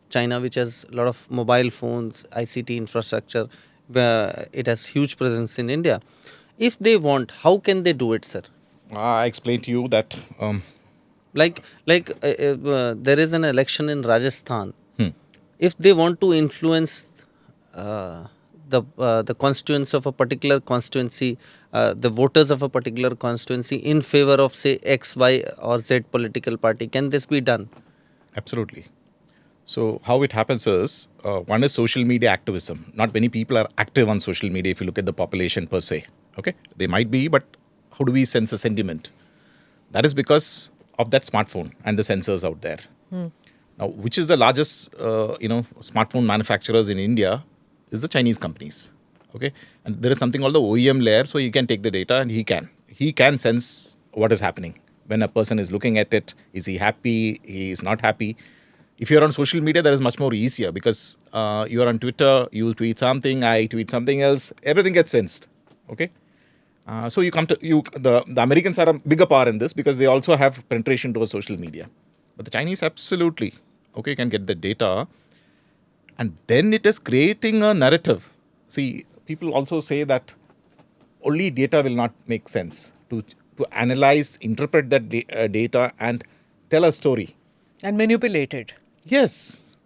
China, which has a lot of mobile phones, ICT infrastructure, it has huge presence in India. If they want, how can they do it, sir? I explained to you that... there is an election in Rajasthan. If they want to influence the constituents of a particular constituency, the voters of a particular constituency in favor of, say, X, Y or Z political party, can this be done? Absolutely. So how it happens is, one is social media activism. Not many people are active on social media if you look at the population per se. Okay, they might be, but how do we sense a sentiment? That is because of that smartphone and the sensors out there. Now, which is the largest, smartphone manufacturers in India is the Chinese companies. Okay, and there is something called the OEM layer, so he can take the data and he can sense what is happening when a person is looking at it. Is he happy? He is not happy. If you're on social media, that is much more easier because you are on Twitter. You tweet something, I tweet something else. Everything gets sensed. Okay. So you come to the Americans are a bigger power in this because they also have penetration towards social media. But the Chinese absolutely can get the data, and then it is creating a narrative. See, people also say that only data will not make sense to analyze, interpret that data, and tell a story. And manipulate it. Yes.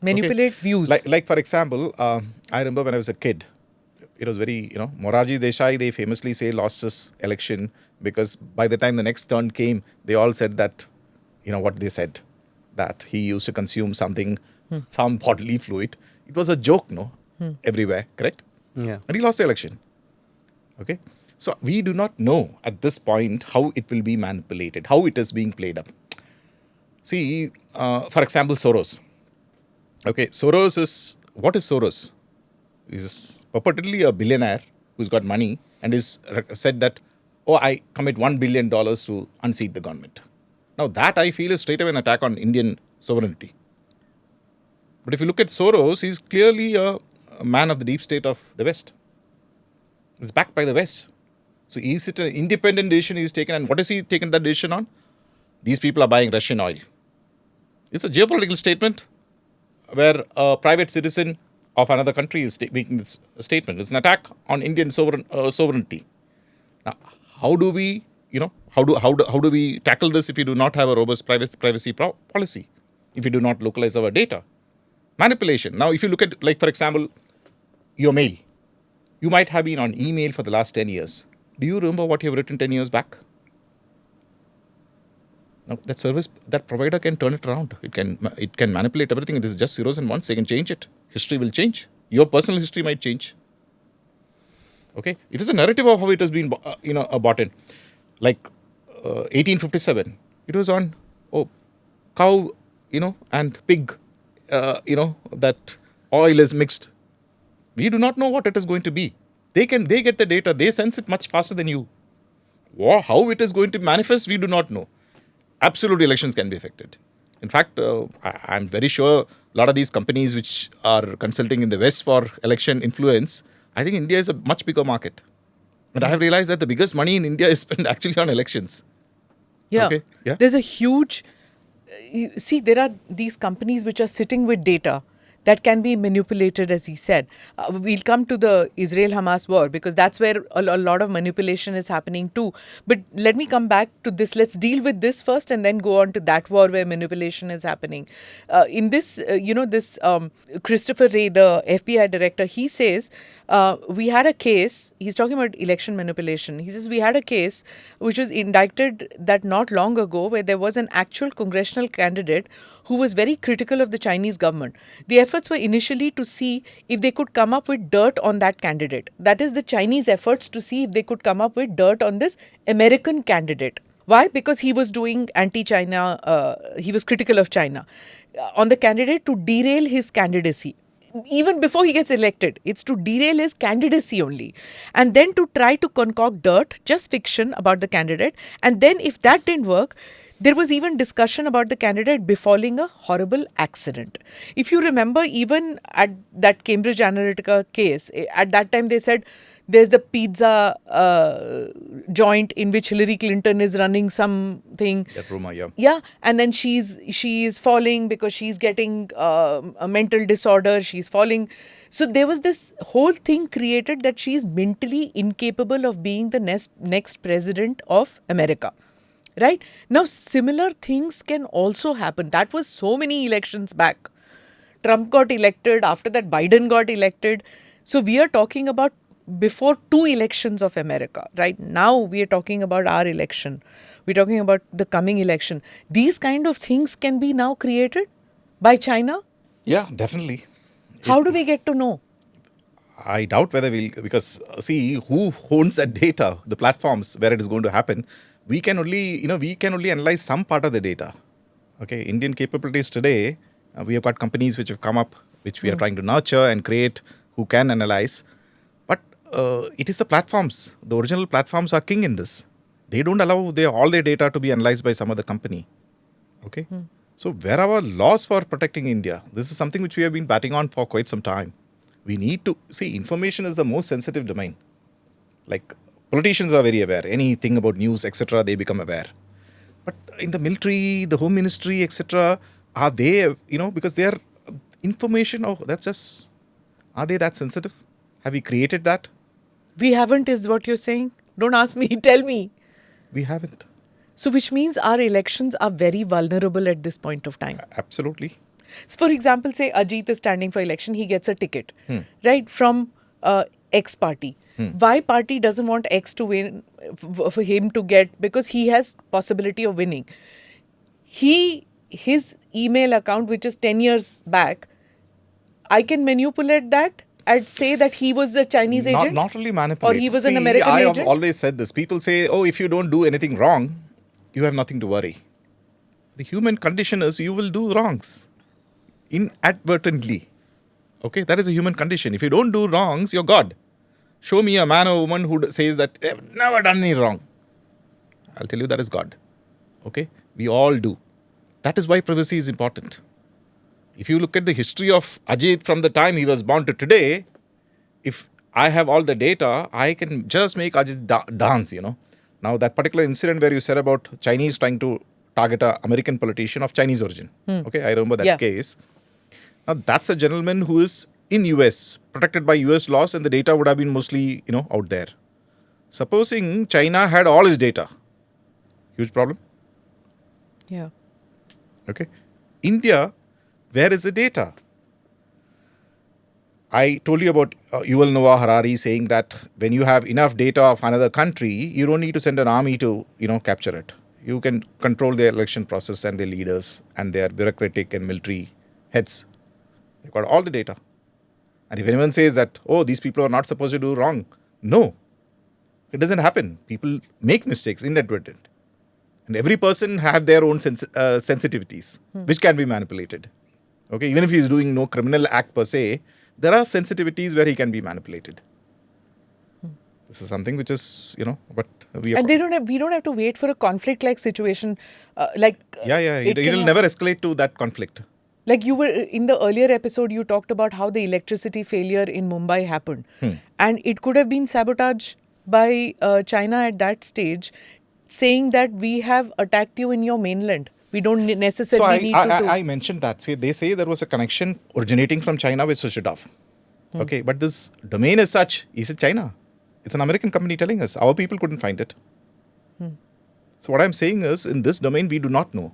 Manipulate views. Like for example, I remember when I was a kid, it was very, Morarji Desai, they famously say lost his election because by the time the next turn came, they all said that, what they said, that he used to consume something, some bodily fluid. It was a joke, everywhere, correct? Yeah. And he lost the election. Okay. So we do not know at this point how it will be manipulated, how it is being played up. See, for example, Soros. Okay, what is Soros? He's purportedly a billionaire who's got money and is said that, I commit $1 billion to unseat the government. Now that I feel is straight away an attack on Indian sovereignty. But if you look at Soros, he's clearly a man of the deep state of the West. He's backed by the West. So is it an independent decision he's taken? And what has he taken that decision on? These people are buying Russian oil. It's a geopolitical statement where a private citizen of another country is making this statement. It's an attack on Indian sovereignty. Now, how do we, how do we tackle this if we do not have a robust privacy policy? If we do not localize our data? Manipulation. Now, if you look at, like, for example, your mail. You might have been on email for the last 10 years. Do you remember what you have written 10 years back? Now, that provider can turn it around. It can manipulate everything. It is just zeros and ones. They can change it. History will change. Your personal history might change. Okay? It is a narrative of how it has been, bought in. Like 1857. It was on, cow, and pig, that oil is mixed. We do not know what it is going to be. They get the data. They sense it much faster than you. How it is going to manifest, we do not know. Absolutely, elections can be affected. In fact, I'm very sure a lot of these companies which are consulting in the West for election influence, I think India is a much bigger market. And I have realized that the biggest money in India is spent actually on elections. Yeah. Okay. Yeah. There's a huge... See, there are these companies which are sitting with data that can be manipulated, as he said. We'll come to the Israel-Hamas war because that's where a lot of manipulation is happening too. But let me come back to this. Let's deal with this first and then go on to that war where manipulation is happening. In this, Christopher Wray, the FBI director, he says, we had a case, he's talking about election manipulation. He says, we had a case which was indicted that not long ago where there was an actual congressional candidate who was very critical of the Chinese government. The efforts were initially to see if they could come up with dirt on that candidate. That is the Chinese efforts to see if they could come up with dirt on this American candidate. Why? Because he was doing anti-China, he was critical of China. On the candidate to derail his candidacy. Even before he gets elected, it's to derail his candidacy only. And then to try to concoct dirt, just fiction about the candidate. And then if that didn't work, there was even discussion about the candidate befalling a horrible accident. If you remember, even at that Cambridge Analytica case, at that time they said there's the pizza joint in which Hillary Clinton is running something. That rumor, yeah. Yeah, and then she is falling because she's getting a mental disorder. She's falling. So there was this whole thing created that she's mentally incapable of being the next president of America. Right? Now, similar things can also happen. That was so many elections back. Trump got elected. After that, Biden got elected. So we are talking about before 2 elections of America. Right? Now we are talking about our election. We're talking about the coming election. These kind of things can be now created by China? Yeah, definitely. How do we get to know? I doubt whether because see, who owns that data, the platforms where it is going to happen. We can only analyze some part of the data. Okay, Indian capabilities today, we have got companies which have come up, which we are trying to nurture and create, who can analyze. But it is the platforms. The original platforms are king in this. They don't allow all their data to be analyzed by some other company. Okay. So where are our laws for protecting India? This is something which we have been batting on for quite some time. We need to see information is the most sensitive domain. Like politicians are very aware. Anything about news, etc., they become aware. But in the military, the home ministry, etc., are they, because they are information, are they that sensitive? Have we created that? We haven't, is what you're saying? Don't ask me, tell me. We haven't. So which means our elections are very vulnerable at this point of time. Absolutely. So for example, say Ajit is standing for election, he gets a ticket, right, from X party. Y party doesn't want X to win, for him to get, because he has possibility of winning. His email account, which is 10 years back, I can manipulate that and say that he was a Chinese agent? Not only manipulate. Or he was an American agent? I have always said this. People say, oh, if you don't do anything wrong, you have nothing to worry. The human condition is you will do wrongs inadvertently. Okay, that is a human condition. If you don't do wrongs, you're God. Show me a man or woman who says that they've never done any wrong. I'll tell you that is God. Okay, we all do. That is why privacy is important. If you look at the history of Ajit from the time he was born to today, if I have all the data, I can just make Ajit dance, Now, that particular incident where you said about Chinese trying to target an American politician of Chinese origin. Okay, I remember that case. Now, that's a gentleman who is in US, protected by US laws, and the data would have been mostly, out there. Supposing China had all his data, huge problem. Yeah. Okay. India, where is the data? I told you about Yuval Noah Harari saying that when you have enough data of another country, you don't need to send an army to, capture it. You can control their election process and their leaders and their bureaucratic and military heads. They've got all the data. And if anyone says that, oh, these people are not supposed to do wrong, no, it doesn't happen. People make mistakes, inadvertent. And every person have their own sensitivities, which can be manipulated. Okay, even if he is doing no criminal act per se, there are sensitivities where he can be manipulated. This is something which is, but we are... And we don't have to wait for a conflict-like situation. It will never escalate to that conflict. Like you were, in the earlier episode, you talked about how the electricity failure in Mumbai happened. And it could have been sabotage by China at that stage, saying that we have attacked you in your mainland. We don't necessarily need to do... I mentioned that. See, they say there was a connection originating from China with switched it off. Okay, but this domain is such, is it China? It's an American company telling us. Our people couldn't find it. So what I'm saying is, in this domain, we do not know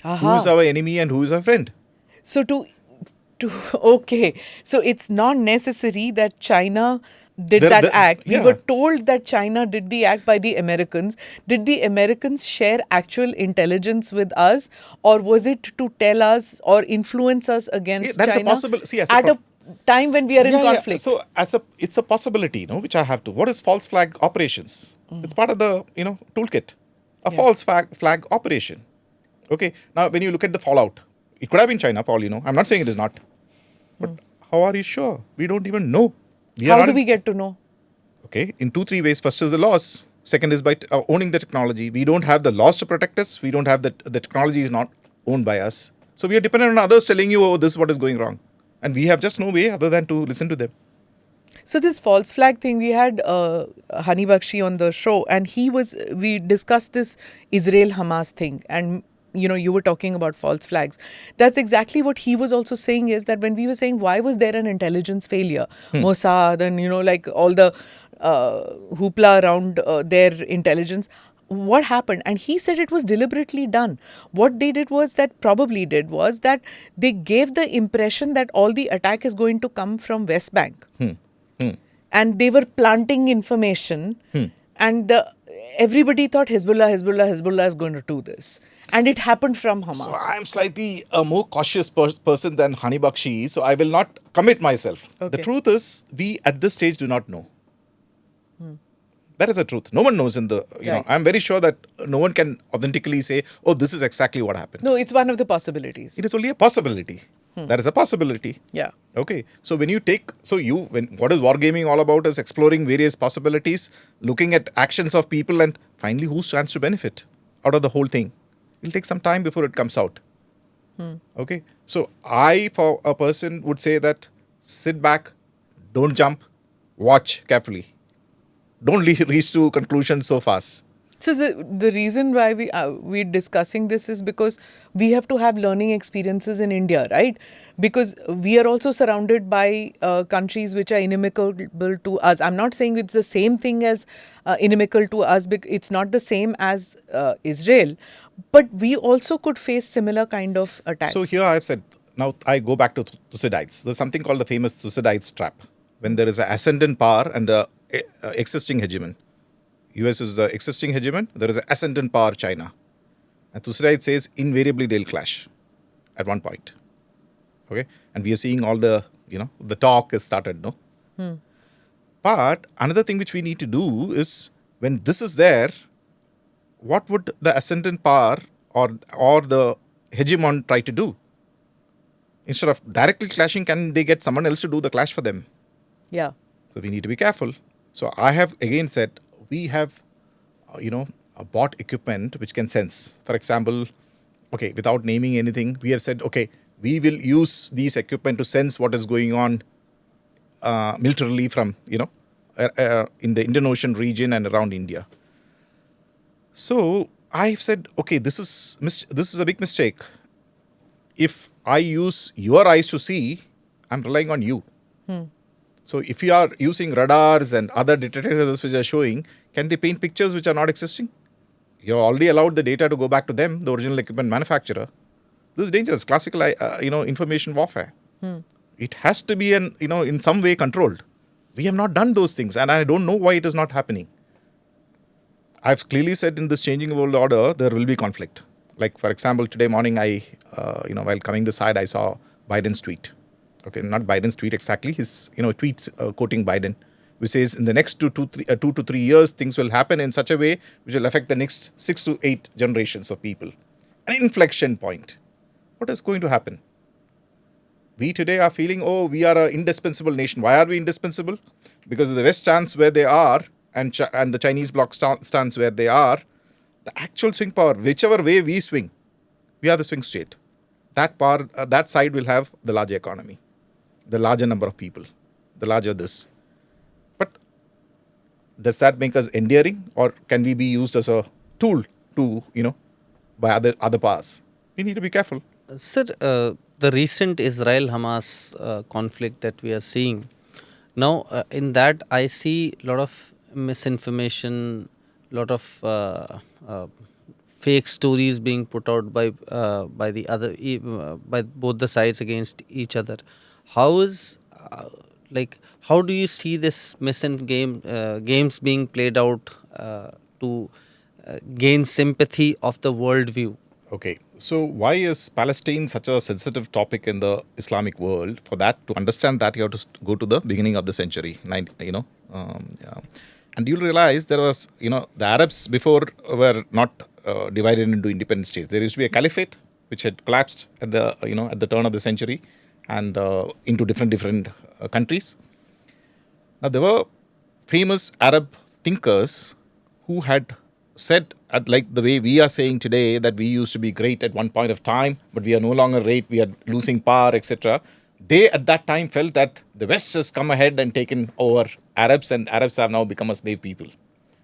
who is our enemy and who is our friend. So okay. So it's not necessary that China did that act. We were told that China did the act by the Americans. Did the Americans share actual intelligence with us, or was it to tell us or influence us against that's China a possible. See, at a time when we are in conflict? So it's a possibility, which I have to. What is false flag operations? It's part of the toolkit. A false flag operation. Okay. Now, when you look at the fallout, it could have been China, Paul. I'm not saying it is not. But how are you sure? We don't even know. How do we get to know? Okay, in 2-3 ways. First is the laws. Second is by owning the technology. We don't have the laws to protect us. We don't have the technology is not owned by us. So we are dependent on others telling you, oh, this is what is going wrong. And we have just no way other than to listen to them. So this false flag thing, we had Hani Bakshi on the show, and we discussed this Israel-Hamas thing, and you were talking about false flags. That's exactly what he was also saying, is that when we were saying, why was there an intelligence failure? Mossad and, like all the hoopla around their intelligence. What happened? And he said it was deliberately done. What they did was that they gave the impression that all the attack is going to come from West Bank. And they were planting information, and everybody thought Hezbollah is going to do this. And it happened from Hamas. So I'm slightly a more cautious person than Hani Bakshi, so I will not commit myself. Okay. The truth is, we at this stage do not know. That is the truth. No one knows in the, Right. I'm very sure that no one can authentically say, oh, this is exactly what happened. No, it's one of the possibilities. It is only a possibility. That is a possibility. Yeah. Okay. So when you take, what is wargaming all about is exploring various possibilities, looking at actions of people, and finally who stands to benefit out of the whole thing. It'll take some time before it comes out. Okay. So I, for a person, would say that sit back, don't jump, watch carefully. Don't reach to conclusions so fast. So the reason why we're discussing this is because we have to have learning experiences in India, right? Because we are also surrounded by countries which are inimical to us. I'm not saying it's the same thing as inimical to us, because it's not the same as Israel, but we also could face similar kind of attacks. So here I've said, now I go back to Thucydides. There's something called the famous Thucydides trap. When there is an ascendant power and a existing hegemon. US is the existing hegemon, there is an ascendant power, China. And Thucydides says invariably they'll clash at one point. Okay? And we are seeing all the, the talk has started, no? But another thing which we need to do is, when this is there, what would the ascendant power or the hegemon try to do? Instead of directly clashing, can they get someone else to do the clash for them? Yeah. So we need to be careful. So I have again said, we have, bought equipment which can sense. For example, okay, without naming anything, we have said, okay, we will use these equipment to sense what is going on militarily from, in the Indian Ocean region and around India. So I've said, okay, this is a big mistake. If I use your eyes to see, I'm relying on you. So if you are using radars and other detectors which are showing, can they paint pictures which are not existing? You have already allowed the data to go back to them, the original equipment manufacturer. This is dangerous. Classical, information warfare. It has to be, in some way controlled. We have not done those things, and I don't know why it is not happening. I've clearly said in this changing world order, there will be conflict. Like, for example, today morning, I, while coming this side, I saw Biden's tweet. Okay, not Biden's tweet exactly, his tweet quoting Biden, which says in the next 2 to 3 years, things will happen in such a way which will affect the next 6 to 8 generations of people. An inflection point. What is going to happen? We today are feeling, we are an indispensable nation. Why are we indispensable? Because the West stands where they are, and the Chinese bloc stands where they are. The actual swing power, whichever way we swing, we are the swing state. That power, that side will have the larger economy, the larger number of people, the larger this. But does that make us endearing, or can we be used as a tool to, by other powers? We need to be careful. Sir, the recent Israel-Hamas conflict that we are seeing, now in that I see a lot of misinformation, lot of fake stories being put out by the other, by both the sides against each other. How is how do you see this games being played out to gain sympathy of the worldview? Okay, so why is Palestine such a sensitive topic in the Islamic world? For that, to understand that, you have to go to the beginning of the century, and you'll realize there was, the Arabs before were not divided into independent states. There used to be a caliphate which had collapsed at the, at the turn of the century, and into different countries. Now, there were famous Arab thinkers who had said, like the way we are saying today, that we used to be great at one point of time, but we are no longer great, we are losing power, etc. They at that time felt that the West has come ahead and taken over Arabs, and Arabs have now become a slave people.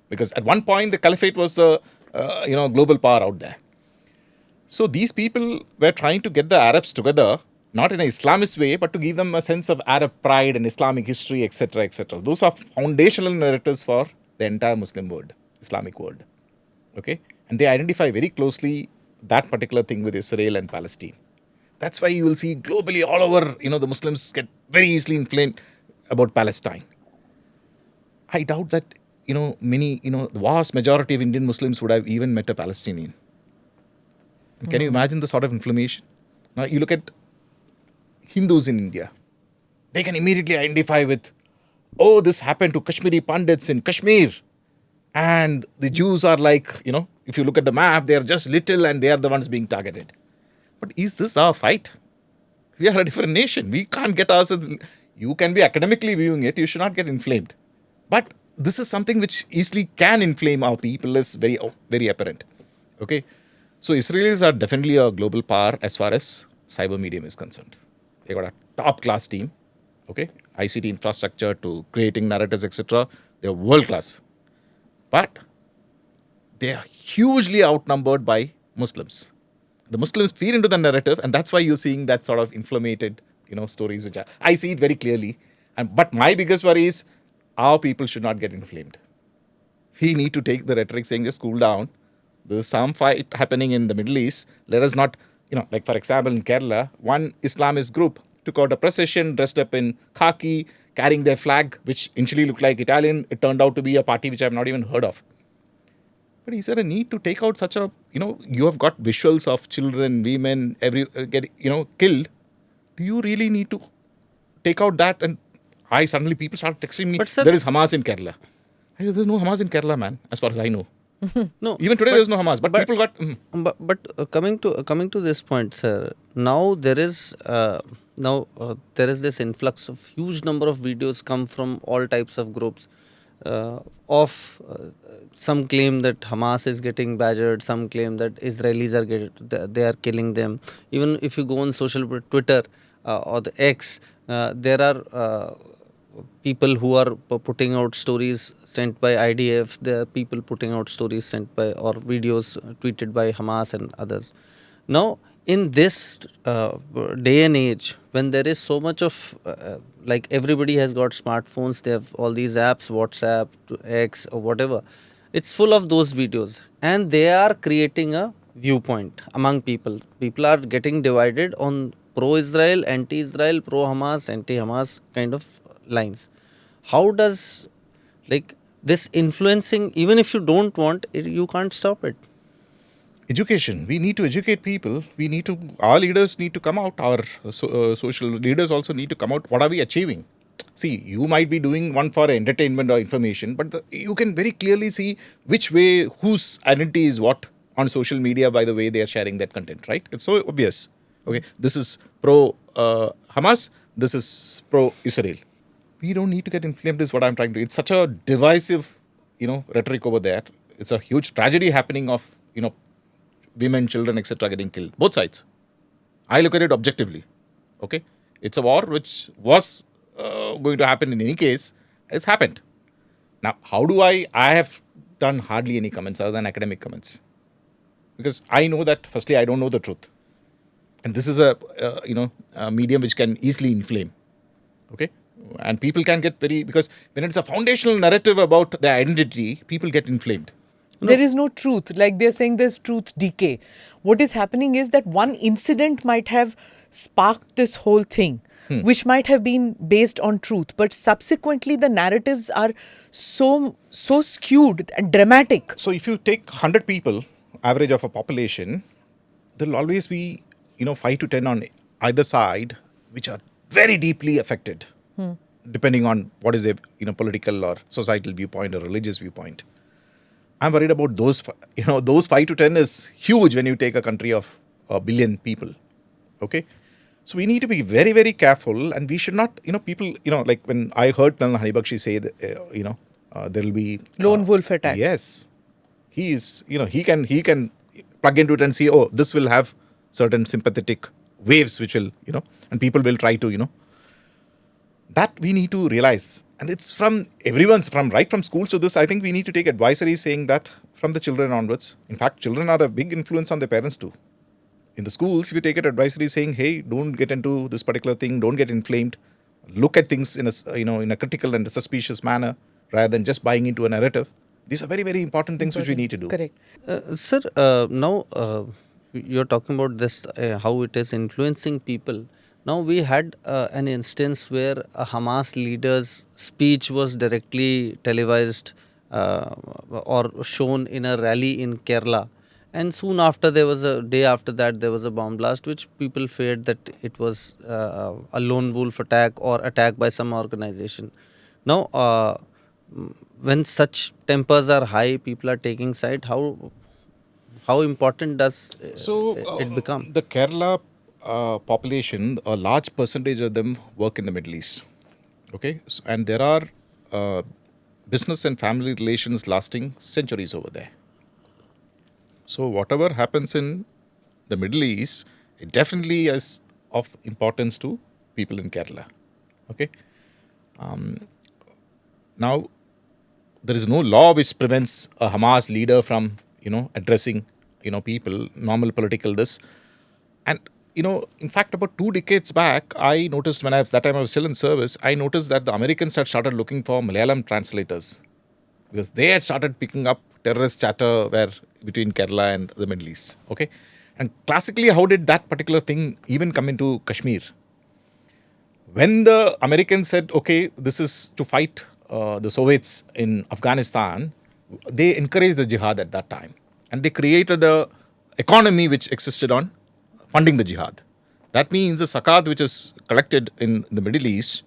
Because at one point, the caliphate was a global power out there. So these people were trying to get the Arabs together, not in an Islamist way, but to give them a sense of Arab pride and Islamic history, etc., etc. Those are foundational narratives for the entire Muslim world, Islamic world. Okay? And they identify very closely that particular thing with Israel and Palestine. That's why you will see globally all over, the Muslims get very easily inflamed about Palestine. I doubt that, many, the vast majority of Indian Muslims would have even met a Palestinian. Can you imagine the sort of inflammation? Now, you look at Hindus in India. They can immediately identify with, this happened to Kashmiri Pandits in Kashmir. And the Jews are like, if you look at the map, they are just little and they are the ones being targeted. But is this our fight? We are a different nation. We can't get ourselves. You can be academically viewing it. You should not get inflamed. But this is something which easily can inflame our people, is very, very apparent. Okay. So Israelis are definitely a global power as far as cyber medium is concerned. They got a top class team. Okay. ICT infrastructure to creating narratives, etc. They're world class. But they are hugely outnumbered by Muslims. The Muslims feed into the narrative, and that's why you're seeing that sort of inflamed, stories, which I see it very clearly. But my biggest worry is our people should not get inflamed. We need to take the rhetoric saying, just cool down. There's some fight happening in the Middle East. Let us not, like for example, in Kerala, one Islamist group took out a procession dressed up in khaki, carrying their flag, which initially looked like Italian. It turned out to be a party which I have not even heard of. But is there a need to take out such a, you have got visuals of children, women, killed. Do you really need to take out that? And suddenly people start texting me, But sir, there is Hamas in Kerala. I said, there's no Hamas in Kerala, man, as far as I know. No, Even today there's no Hamas, but people got... Coming to this point, sir. Now there is this influx of huge number of videos come from all types of groups. Some claim that Hamas is getting badgered, some claim that Israelis are killing them. Even if you go on social Twitter or the X, there are people who are putting out stories sent by IDF. There are people putting out stories sent by, or videos tweeted by Hamas and others. Now, in this day and age, when there is so much of like everybody has got smartphones, they have all these apps, WhatsApp, X or whatever, it's full of those videos, and they are creating a viewpoint among people. People are getting divided on pro-Israel, anti-Israel, pro-Hamas, anti-Hamas kind of lines. How does this influencing, even if you don't want it, you can't stop it? Education. We need to educate people. Our leaders need to come out. Our social leaders also need to come out. What are we achieving? See, you might be doing one for entertainment or information, but you can very clearly see which way, whose identity is what on social media by the way they are sharing that content, right? It's so obvious. Okay, this is pro-Hamas, this is pro-Israel. We don't need to get inflamed is what I'm trying to... It's such a divisive, rhetoric over there. It's a huge tragedy happening of, women, children, etc. getting killed. Both sides. I look at it objectively. Okay? It's a war which was going to happen in any case. It's happened. Now, how do I have done hardly any comments other than academic comments. Because I know that, firstly, I don't know the truth. And this is a medium which can easily inflame. Okay? And people can get because when it's a foundational narrative about their identity, people get inflamed. There is no truth. Like they're saying there's truth decay. What is happening is that one incident might have sparked this whole thing, which might have been based on truth. But subsequently, the narratives are so skewed and dramatic. So if you take 100 people, average of a population, there will always be, 5 to 10 on either side, which are very deeply affected, depending on what is a political or societal viewpoint or religious viewpoint. I'm worried about those, those 5 to 10 is huge when you take a country of 1 billion people. Okay. So we need to be very, very careful, and we should not, people, like when I heard Colonel Hanibakshi say that, there will be lone wolf attacks. Yes. He is, he can plug into it and see, oh, this will have certain sympathetic waves which will, and people will try to, that we need to realize. And it's from everyone's, right from schools to this, I think we need to take advisory saying that from the children onwards. In fact, children are a big influence on their parents too. In the schools, if you take an advisory saying, hey, don't get into this particular thing, don't get inflamed, look at things in a, in a critical and a suspicious manner rather than just buying into a narrative. These are very, very important things which we need to do. Correct. Sir, now you're talking about this, how it is influencing people. Now we had an instance where a Hamas leader's speech was directly televised or shown in a rally in Kerala. And soon after, day after that, there was a bomb blast, which people feared that it was a lone wolf attack or attack by some organization. Now, when such tempers are high, people are taking side. How important does it become? The Kerala population, a large percentage of them work in the Middle East. Okay, and there are business and family relations lasting centuries over there. So whatever happens in the Middle East, it definitely is of importance to people in Kerala. Okay. Now, there is no law which prevents a Hamas leader from, addressing, people, normal political this. And, in fact, about 2 decades back, I noticed that time I was still in service, I noticed that the Americans had started looking for Malayalam translators because they had started picking up terrorist chatter between Kerala and the Middle East. Okay. And classically, how did that particular thing even come into Kashmir? When the Americans said, okay, this is to fight the Soviets in Afghanistan, they encouraged the jihad at that time. And they created a economy which existed on funding the jihad. That means the zakat which is collected in the Middle East,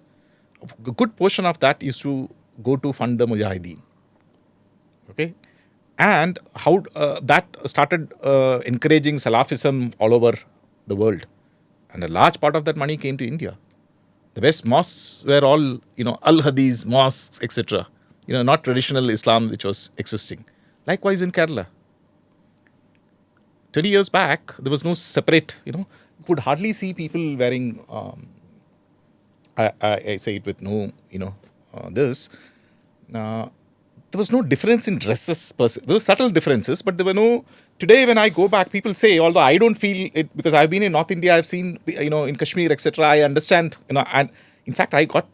a good portion of that used to go to fund the Mujahideen. Okay? And how that started encouraging Salafism all over the world. And a large part of that money came to India. The best mosques were all, Al-Hadith mosques, etc. Not traditional Islam which was existing. Likewise in Kerala. 20 years back, there was no separate, you could hardly see people wearing, I say it with no, this. There was no difference in dresses. There were subtle differences, but there were no. Today, when I go back, people say, although I don't feel it because I've been in North India, I've seen, in Kashmir, etc. I understand, and in fact, I got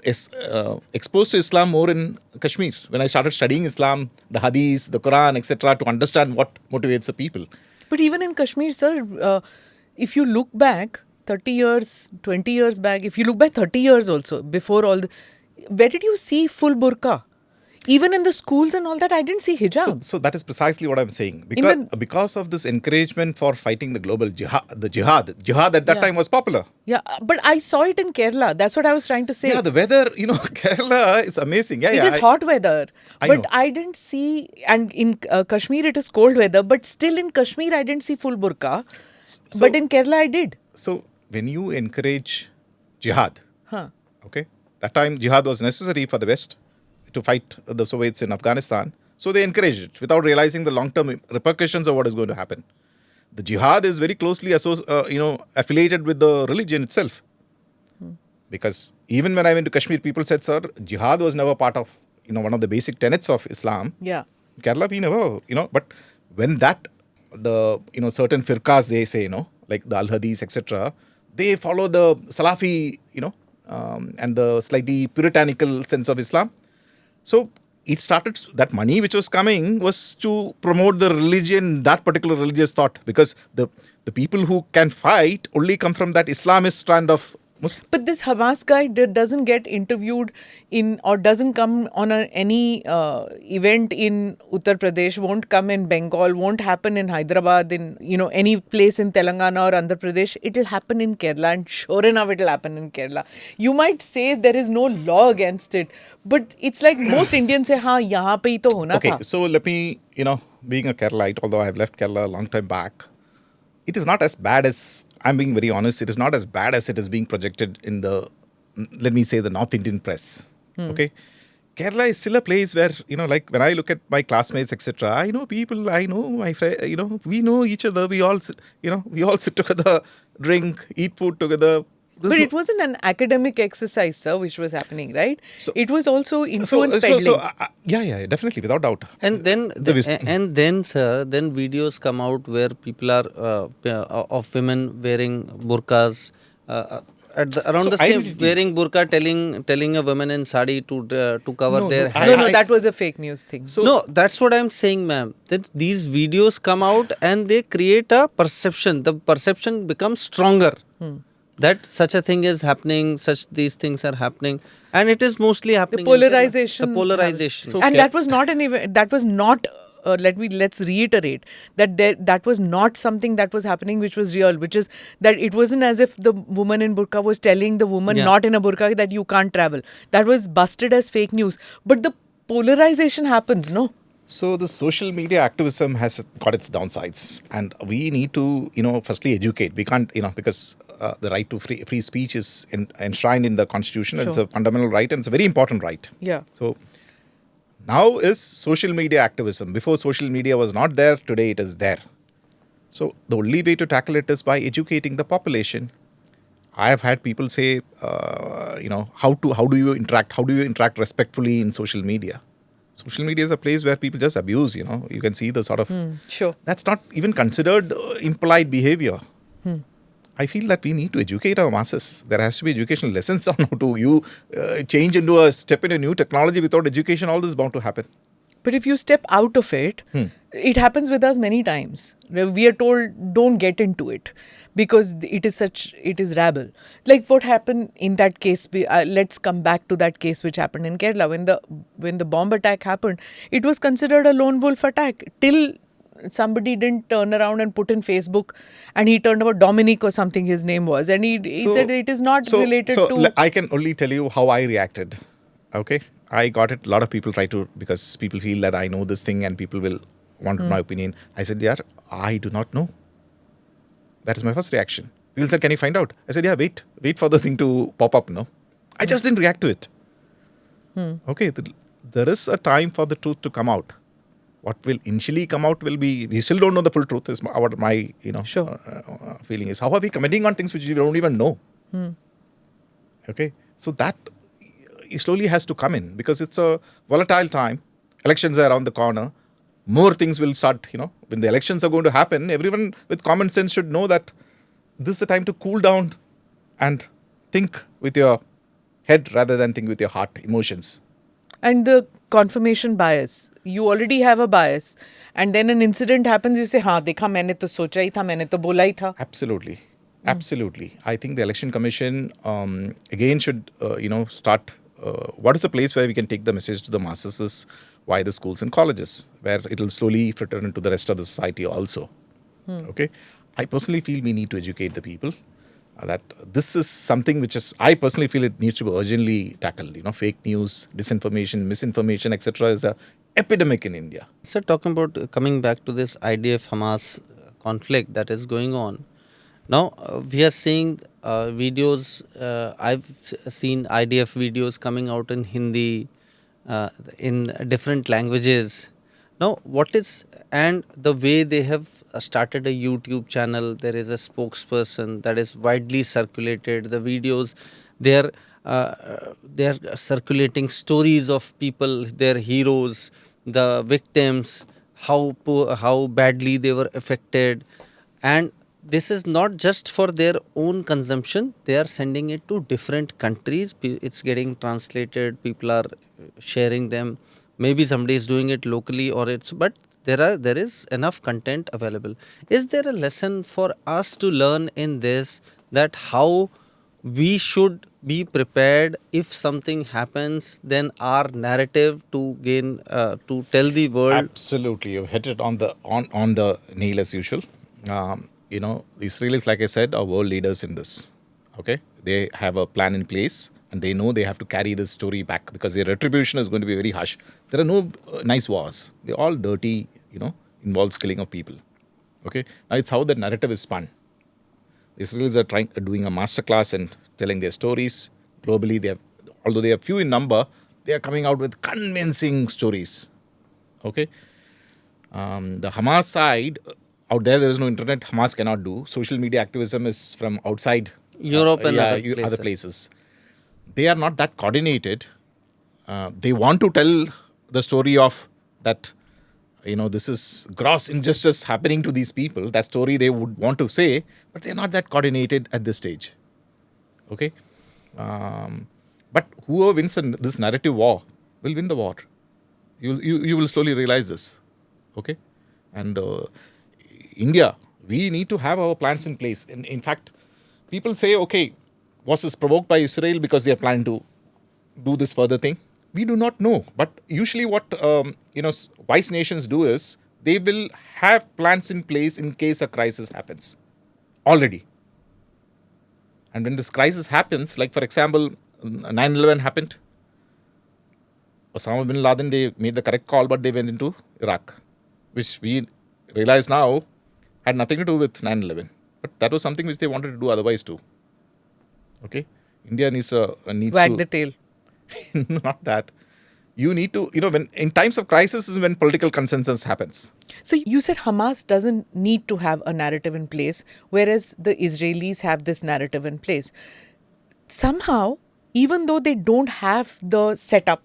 exposed to Islam more in Kashmir when I started studying Islam, the Hadith, the Quran, etc., to understand what motivates the people. But even in Kashmir, sir, if you look back 30 years, 20 years back, if you look back 30 years also, before all where did you see full burqa? Even in the schools and all that, I didn't see hijab. So that is precisely what I'm saying. Because of this encouragement for fighting the global jihad, jihad at that time was popular. Yeah, but I saw it in Kerala. That's what I was trying to say. Yeah, the weather, Kerala is amazing. Yeah, it is hot weather. But I didn't see, and in Kashmir it is cold weather, but still in Kashmir I didn't see full burqa. But in Kerala I did. So when you encourage jihad, okay, that time jihad was necessary for the West to fight the Soviets in Afghanistan. So they encouraged it without realizing the long-term repercussions of what is going to happen. The jihad is very closely affiliated with the religion itself. Because even when I went to Kashmir, people said, sir, jihad was never part of, one of the basic tenets of Islam. Yeah. Kerala, we never, but when certain firqas, they say, like the Al-Hadith, etc., they follow the Salafi, and the slightly puritanical sense of Islam. So it started, that money which was coming was to promote the religion, that particular religious thought, because the people who can fight only come from that Islamist strand of Muslim. But this Hamas guy doesn't get interviewed in, or doesn't come on any event in Uttar Pradesh, won't come in Bengal, won't happen in Hyderabad, in any place in Telangana or Andhra Pradesh. It will happen in Kerala, and sure enough it will happen in Kerala. You might say there is no law against it, but it's like most Indians say, हाँ यहाँ पे ही तो होना था. Okay, so let me, being a Keralite, although I've left Kerala a long time back, it is not as bad as, I'm being very honest, it is not as bad as it is being projected in the, let me say, the North Indian press. Okay? Kerala is still a place where, like when I look at my classmates, etc., I know people, I know my friends, we know each other, we all sit together, drink, eat food together. But it wasn't an academic exercise, sir, which was happening, right? So, it was also influence peddling. Yeah, definitely, without doubt. And then, sir, videos come out where people are of women wearing burqas, wearing burqa, telling a woman in sari to cover their head. No, that was a fake news thing. No, that's what I'm saying, ma'am. That these videos come out and they create a perception. The perception becomes stronger. That such a thing is happening, these things are happening, and it is mostly happening. The polarization. So, and that was not an event. That was not. Let's reiterate that was not something that was happening which was real. Which is that it wasn't as if the woman in burqa was telling the woman not in a burqa that you can't travel. That was busted as fake news. But the polarization happens, no? So the social media activism has got its downsides, and we need to, firstly educate. We can't, because the right to free speech is enshrined in the constitution, and it's Sure. a fundamental right, and it's a very important right. Yeah. So now is social media activism. Before social media was not there, today it is there. So the only way to tackle it is by educating the population. I have had people say, how do you interact? How do you interact respectfully in social media? Social media is a place where people just abuse. You can see the sort of Sure. that's not even considered impolite behavior. I feel that we need to educate our masses. There has to be educational lessons on how to change into a step into new technology. Without education, all this is bound to happen. But if you step out of it, it happens with us many times. We are told, don't get into it because it is rabble. Like what happened in that case, let's come back to that case which happened in Kerala. When the bomb attack happened, it was considered a lone wolf attack till somebody didn't turn around and put in Facebook, and he turned about Dominic or something his name was, and he said it is not related to... I can only tell you how I reacted. Okay, I got it. A lot of people try to, because people feel that I know this thing and people will want my opinion. I said, yeah, I do not know. That is my first reaction. People said, can you find out? I said, yeah, wait for the thing to pop up. No, I just didn't react to it. Okay, there is a time for the truth to come out. What will initially come out will be, we still don't know the full truth, is what my Sure. feeling is. How are we commenting on things which we don't even know? Okay, so that slowly has to come in, because it's a volatile time. Elections are around the corner. More things will start, when the elections are going to happen, everyone with common sense should know that this is the time to cool down and think with your head rather than think with your heart, emotions. And the confirmation bias. You already have a bias. And then an incident happens, you say, हाँ देखा मैंने तो सोचा ही था, मैंने तो बोला ही था. Absolutely. Absolutely. I think the Election Commission again should, start. What is the place where we can take the message to the masses is via the schools and colleges, where it will slowly filter into the rest of the society also. Okay. I personally feel we need to educate the people that this is something which is, I personally feel it needs to be urgently tackled. Fake news, disinformation, misinformation, etc. is a epidemic in India. So talking about coming back to this IDF-Hamas conflict that is going on, now we are seeing videos, I've seen IDF videos coming out in Hindi, in different languages. Now and the way they have started a YouTube channel, there is a spokesperson that is widely circulated. The videos, they are circulating stories of people, their heroes, the victims, how badly they were affected, and this is not just for their own consumption. They are sending it to different countries. It's getting translated. People are sharing them. Maybe somebody is doing it locally, but there is enough content available. Is there a lesson for us to learn in this, that how we should be prepared if something happens, then our narrative to gain to tell the world? Absolutely, you've hit it on the nail as usual. The Israelis, like I said, are world leaders in this. Okay, they have a plan in place, and they know they have to carry this story back, because their retribution is going to be very harsh. There are no nice wars. They're all dirty, involves killing of people. Okay, now it's how the narrative is spun. The Israelis are doing a masterclass and telling their stories globally. Although they are few in number, they are coming out with convincing stories. Okay, the Hamas side, out there is no internet. Hamas cannot do. Social media activism is from outside Europe and other places. They are not that coordinated. They want to tell the story of that, this is gross injustice happening to these people. That story they would want to say, but they're not that coordinated at this stage. Okay? But whoever wins this narrative war will win the war. You will slowly realize this. Okay? And India, we need to have our plans in place. In fact, people say, okay, was this provoked by Israel because they are planning to do this further thing? We do not know. But usually what, wise nations do is, they will have plans in place in case a crisis happens. Already. And when this crisis happens, like for example, 9/11 happened. Osama bin Laden, they made the correct call, but they went into Iraq, which we realize now had nothing to do with 9/11. But that was something which they wanted to do otherwise too. Okay? India needs Wag to... the tail. Not that. You need to, when in times of crisis is when political consensus happens. So you said Hamas doesn't need to have a narrative in place, whereas the Israelis have this narrative in place. Somehow, even though they don't have the setup,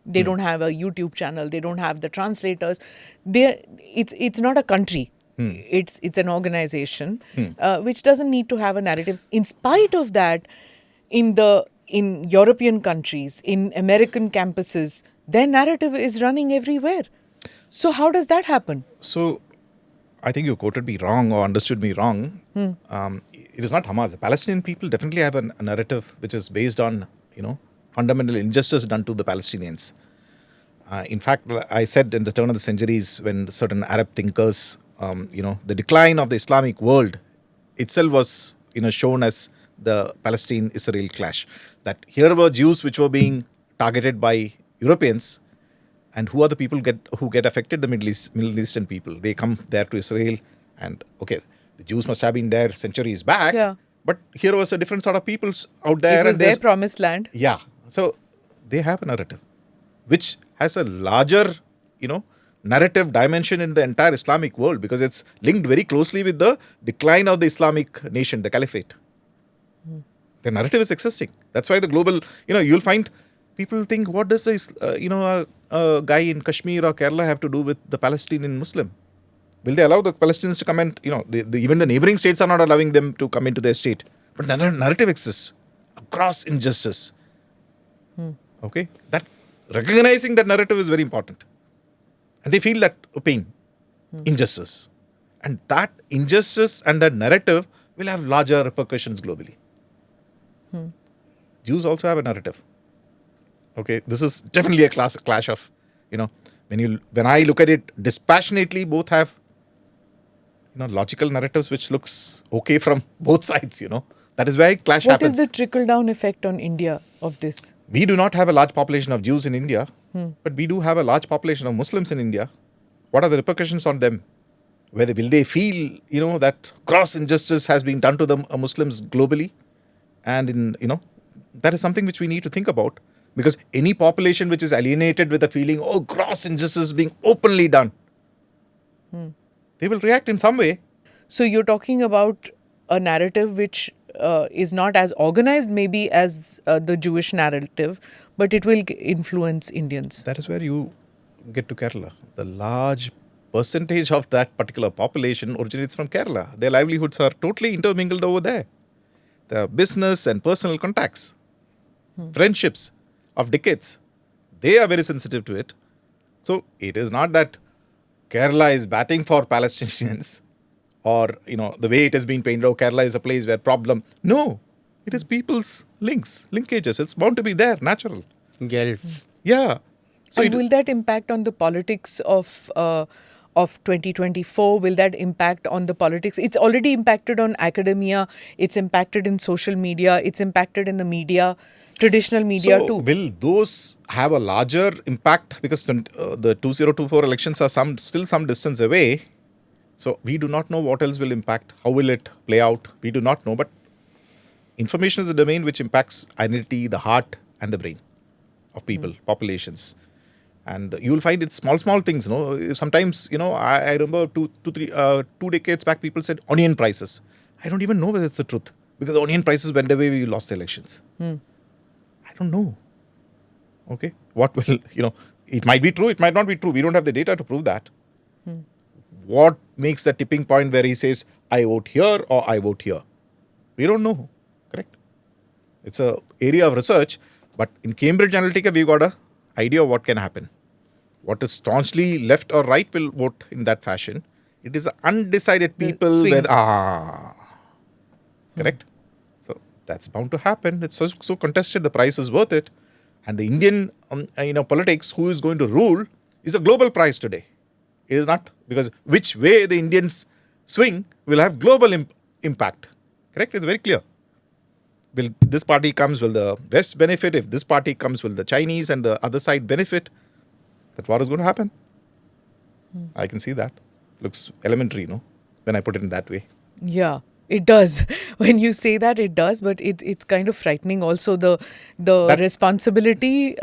they don't have a YouTube channel, they don't have the translators, it's not a country. It's an organization which doesn't need to have a narrative. In spite of that, in European countries, in American campuses, their narrative is running everywhere. So how does that happen? So I think you quoted me wrong or understood me wrong. It is not Hamas. The Palestinian people definitely have a narrative which is based on, fundamental injustice done to the Palestinians. In fact, I said in the turn of the centuries when certain Arab thinkers, the decline of the Islamic world itself was, shown as the Palestine-Israel clash. That here were Jews which were being targeted by Europeans, and who are the people who get affected? The Middle Eastern people. They come there to Israel, and okay, the Jews must have been there centuries back. Yeah. But here was a different sort of peoples out there. It was and their promised land. Yeah. So they have a narrative which has a larger, narrative dimension in the entire Islamic world because it's linked very closely with the decline of the Islamic nation, the caliphate. The narrative is existing. That's why the global, you'll find people think, what does this, a guy in Kashmir or Kerala have to do with the Palestinian Muslim? Will they allow the Palestinians to come and, even the neighboring states are not allowing them to come into their state. But the narrative exists across injustice. Okay? That recognizing that narrative is very important. And they feel that pain, injustice. And that injustice and that narrative will have larger repercussions globally. Jews also have a narrative. Okay, this is definitely a clash of, when I look at it dispassionately, both have, logical narratives which looks okay from both sides, That is where clash happens. What is the trickle-down effect on India of this? We do not have a large population of Jews in India, but we do have a large population of Muslims in India. What are the repercussions on them? Will they feel, that gross injustice has been done to the Muslims globally? And that is something which we need to think about. Because any population which is alienated with a feeling, gross injustice is being openly done, they will react in some way. So you're talking about a narrative which is not as organized maybe as the Jewish narrative, but it will influence Indians. That is where you get to Kerala. The large percentage of that particular population originates from Kerala. Their livelihoods are totally intermingled over there. The business and personal contacts, friendships of decades, they are very sensitive to it. So it is not that Kerala is batting for Palestinians or, the way it has been painted, Kerala is a place where problem. No, it is people's linkages. It's bound to be there, natural. Gulf. Yeah. So and will that impact on the politics of 2024? Will that impact on the politics? It's already impacted on academia. It's impacted in social media. It's impacted in the media, traditional media too. Will those have a larger impact? Because the 2024 elections are still some distance away. So we do not know what else will impact. How will it play out? We do not know. But information is a domain which impacts identity, the heart and the brain of people, populations. And you will find it's small things. Sometimes, I remember 2 decades back, people said onion prices. I don't even know whether it's the truth. Because onion prices went away, we lost the elections. I don't know. Okay. What will, it might be true, it might not be true. We don't have the data to prove that. What makes the tipping point where he says, I vote here or I vote here? We don't know. Correct. It's an area of research. But in Cambridge Analytica, we've got an idea of what can happen. What is staunchly left or right will vote in that fashion. It is undecided people with correct. So that's bound to happen. It's so contested. The price is worth it. And the Indian, politics, who is going to rule, is a global prize today. It is not because which way the Indians swing will have global impact. Correct. It's very clear. Will this party comes, will the West benefit? If this party comes, will the Chinese and the other side benefit? That war is going to happen. I can see that. Looks elementary, no? When I put it in that way. Yeah, it does. When you say that, it does, but it's kind of frightening also the responsibility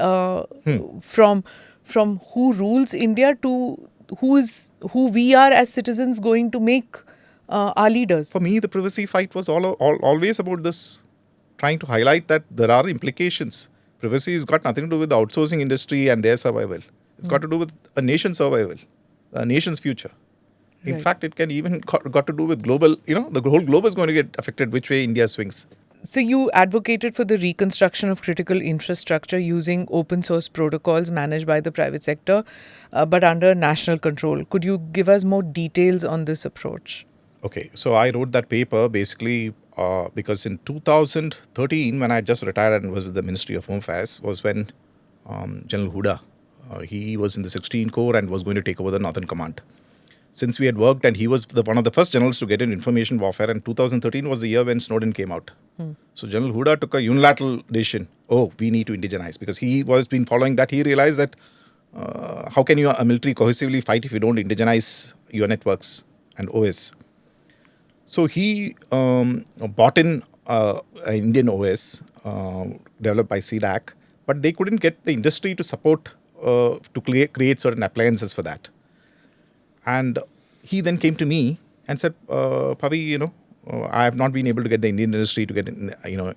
from who rules India to who we are as citizens going to make our leaders. For me, the privacy fight was always about this, trying to highlight that there are implications. Privacy has got nothing to do with the outsourcing industry and their survival. It's got to do with a nation's survival, a nation's future. In Right. fact, it can even got to do with global, the whole globe is going to get affected which way India swings. So you advocated for the reconstruction of critical infrastructure using open source protocols managed by the private sector, but under national control. Could you give us more details on this approach? Okay, so I wrote that paper basically because in 2013, when I just retired and was with the Ministry of Home Affairs, was when General Huda, he was in the 16 Corps and was going to take over the Northern Command. Since we had worked, and he was one of the first generals to get in information warfare, and 2013 was the year when Snowden came out. So General Huda took a unilateral decision. Oh, we need to indigenize, because he was been following that. He realized that how can you a military cohesively fight if you don't indigenize your networks and OS? So he bought in an Indian OS developed by CDAC, but they couldn't get the industry to support to create certain appliances for that. And he then came to me and said, Pavi, I have not been able to get the Indian industry to get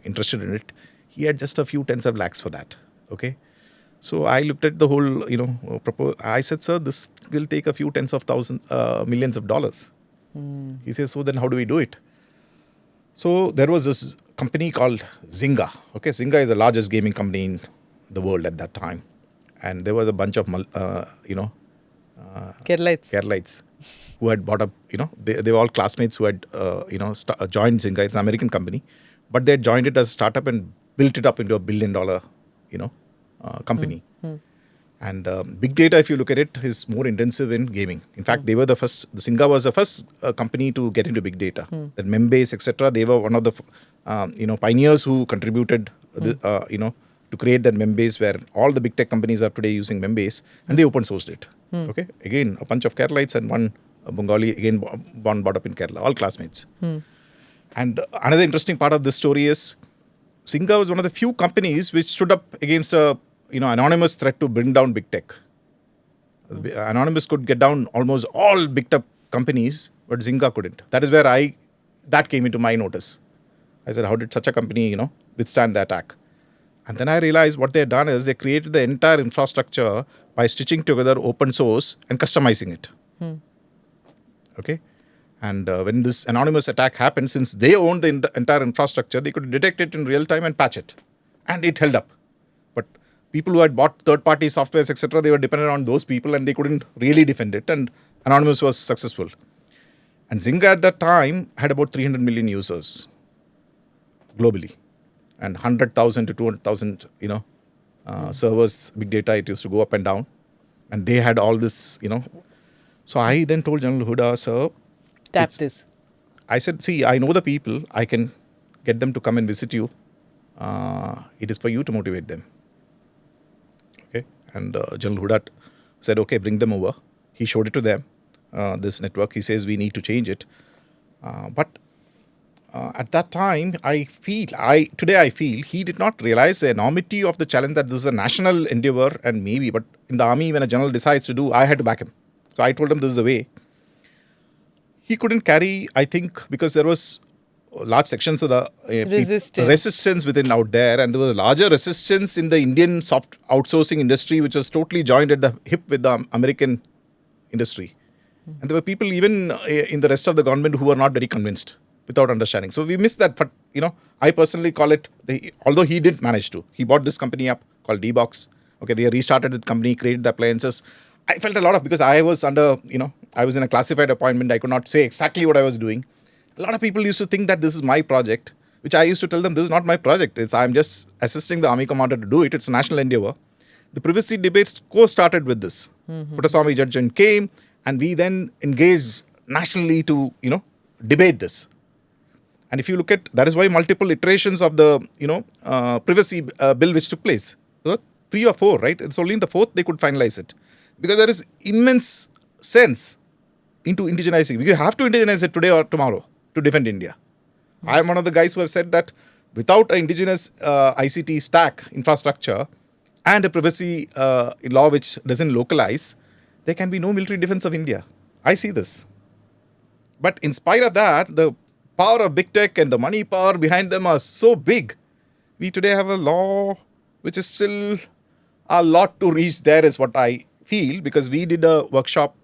interested in it. He had just a few tens of lakhs for that. Okay. So I looked at the whole, I said, sir, this will take a few tens of thousands, millions of dollars. He says, so then how do we do it? So there was this company called Zynga. Okay. Zynga is the largest gaming company in the world at that time. And there was a bunch of, Keralites who had bought up, they were all classmates who had, joined Zynga. It's an American company, but they had joined it as a startup and built it up into $1 billion, company. And big data, if you look at it, is more intensive in gaming. In fact, they were the first, the Zynga was the first company to get into big data. That Membase, etc., they were one of the, pioneers who contributed, to create that Membase, where all the big tech companies are today using Membase, and they open sourced it. Okay, again, a bunch of Keralites and one Bengali, again, brought up in Kerala, all classmates. And another interesting part of this story is, Zynga was one of the few companies which stood up against a anonymous threat to bring down big tech. Anonymous could get down almost all big tech companies, but Zynga couldn't. That is where that came into my notice. I said, how did such a company, withstand the attack? And then I realized what they had done is they created the entire infrastructure by stitching together open source and customizing it. Okay. And when this anonymous attack happened, since they owned the entire infrastructure, they could detect it in real time and patch it. And it held up. But people who had bought third-party softwares, etc., they were dependent on those people and they couldn't really defend it. And Anonymous was successful. And Zynga at that time had about 300 million users globally. And 100,000 to 200,000, servers, big data, it used to go up and down. And they had all this, So I then told General Huda, sir, Tap this. I said, see, I know the people. I can get them to come and visit you. It is for you to motivate them. Okay. And General Huda said, okay, bring them over. He showed it to them, this network. He says, we need to change it. But at that time, I feel he did not realize the enormity of the challenge, that this is a national endeavor, and maybe, but in the army, when a general decides to do, I had to back him. So I told him this is the way. He couldn't carry, I think, because there was large sections of the resistance within out there, and there was a larger resistance in the Indian soft outsourcing industry, which was totally joined at the hip with the American industry. And there were people even in the rest of the government who were not very convinced, without understanding. So we missed that. But, I personally call it, although he didn't manage to, he bought this company up called D-Box. Okay, they restarted the company, created the appliances. I felt a lot of, because I was under, I was in a classified appointment. I could not say exactly what I was doing. A lot of people used to think that this is my project, which I used to tell them, this is not my project. I'm just assisting the army commander to do it. It's a national endeavor. The privacy debates co-started with this. Puttaswamy Judgment came, and we then engaged nationally to, debate this. And if you look at, that is why multiple iterations of the, privacy bill which took place. There were 3 or 4, right? It's only in the 4th they could finalize it. Because there is immense sense into indigenizing. You have to indigenize it today or tomorrow to defend India. I am one of the guys who have said that without an indigenous ICT stack infrastructure and a privacy law which doesn't localize, there can be no military defense of India. I see this. But in spite of that, the power of big tech and the money power behind them are so big. We today have a law which is still a lot to reach there, is what I feel, because we did a workshop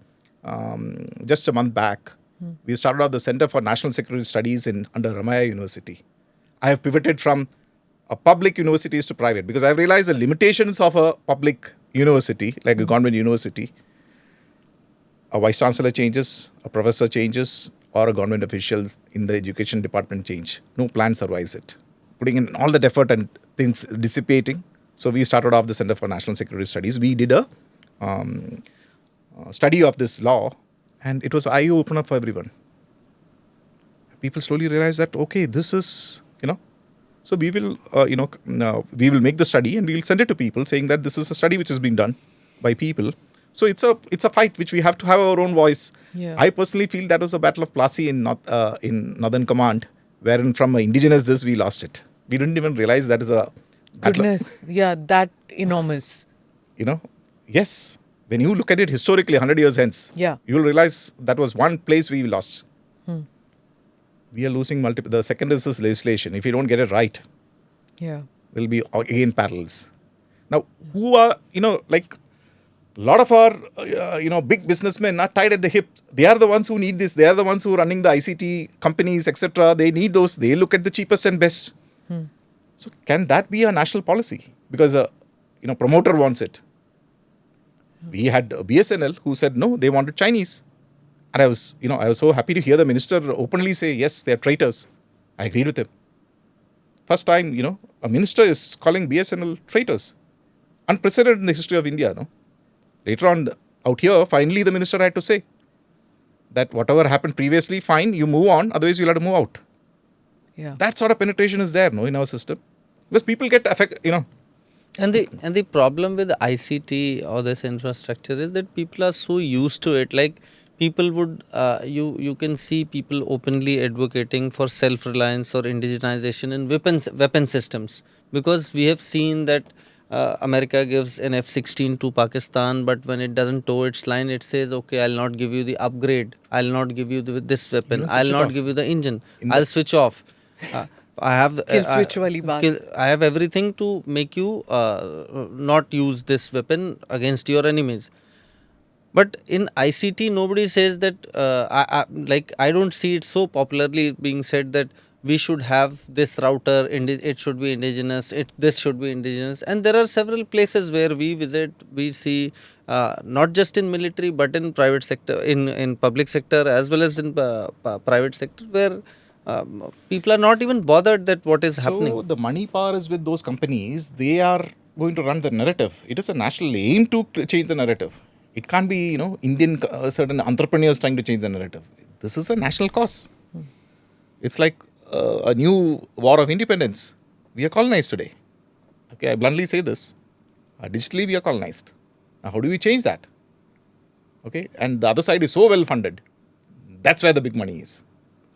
just a month back. We started off the Center for National Security Studies under Ramaya University. I have pivoted from public universities to private because I've realized the limitations of a public university, like a government university. A vice chancellor changes, a professor changes, or a government official in the education department change. No plan survives it. Putting in all that effort and things dissipating. So we started off the Center for National Security Studies. We did a study of this law, and it was eye-opener for everyone. People slowly realized that, okay, this is, so we will, we will make the study and we will send it to people saying that this is a study which has been done by people. So it's a fight which we have to have our own voice. Yeah. I personally feel that was a battle of Plassey in Northern Command, wherein from indigenous this we lost it. We didn't even realize that is a battle. Goodness, yeah, that enormous. Yes. When you look at it historically, 100 years hence, Yeah. you will realize that was one place we lost. We are losing multiple. The second is this legislation. If you don't get it right, Yeah. there will be again parallels. Now, who are, like a lot of our, big businessmen are tied at the hip. They are the ones who need this. They are the ones who are running the ICT companies, etc. They need those. They look at the cheapest and best. So can that be a national policy? Because, promoter wants it. We had BSNL who said, no, they wanted Chinese. And I was so happy to hear the minister openly say, yes, they are traitors. I agreed with him. First time, a minister is calling BSNL traitors. Unprecedented in the history of India, no? Later on, out here, finally the minister had to say that whatever happened previously, fine, you move on, otherwise you'll have to move out. Yeah. That sort of penetration is there, no, in our system. Because people get affected, And the problem with ICT or this infrastructure is that people are so used to it. Like people would, you can see people openly advocating for self-reliance or indigenization in weapon systems, because we have seen that America gives an F-16 to Pakistan, but when it doesn't toe its line, it says, okay, I'll not give you the upgrade. I'll not give you this weapon. I'll not give you the engine. I'll switch off. I have Kill switch wali baat. I have everything to make you not use this weapon against your enemies. But in ICT, nobody says that. I don't see it so popularly being said that we should have this router. It should be indigenous. This should be indigenous. And there are several places where we visit. We see not just in military but in private sector, in public sector as well as in private sector, where people are not even bothered that what is happening. So the money power is with those companies. They are going to run the narrative. It is a national aim to change the narrative. It can't be, Indian certain entrepreneurs trying to change the narrative. This is a national cause. It's like a new war of independence. We are colonized today. Okay, I bluntly say this. Digitally, we are colonized. Now, how do we change that? Okay, and the other side is so well funded. That's where the big money is.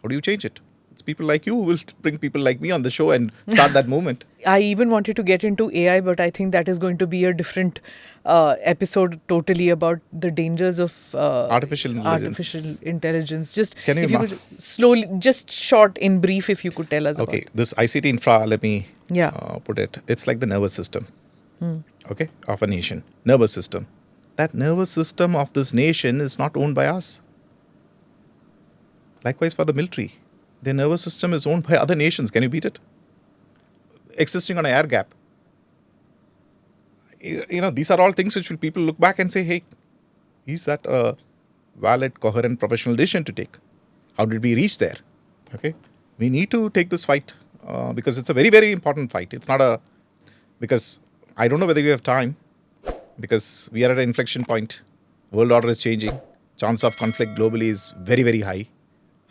How do you change it? It's people like you who will bring people like me on the show and start that movement. I even wanted to get into AI, but I think that is going to be a different episode totally about the dangers of Artificial intelligence. Just Can you if you could slowly, just short in brief, if you could tell us Okay, about. this ICT infra, let me Yeah. put it. It's like the nervous system, okay, of a nation. Nervous system. That nervous system of this nation is not owned by us. Likewise for the military. Their nervous system is owned by other nations. Can you beat it? Existing on an air gap. These are all things which will people look back and say, hey, is that a valid, coherent, professional decision to take? How did we reach there? Okay. We need to take this fight because it's a very, very important fight. It's not because I don't know whether we have time, because we are at an inflection point. World order is changing. Chance of conflict globally is very, very high.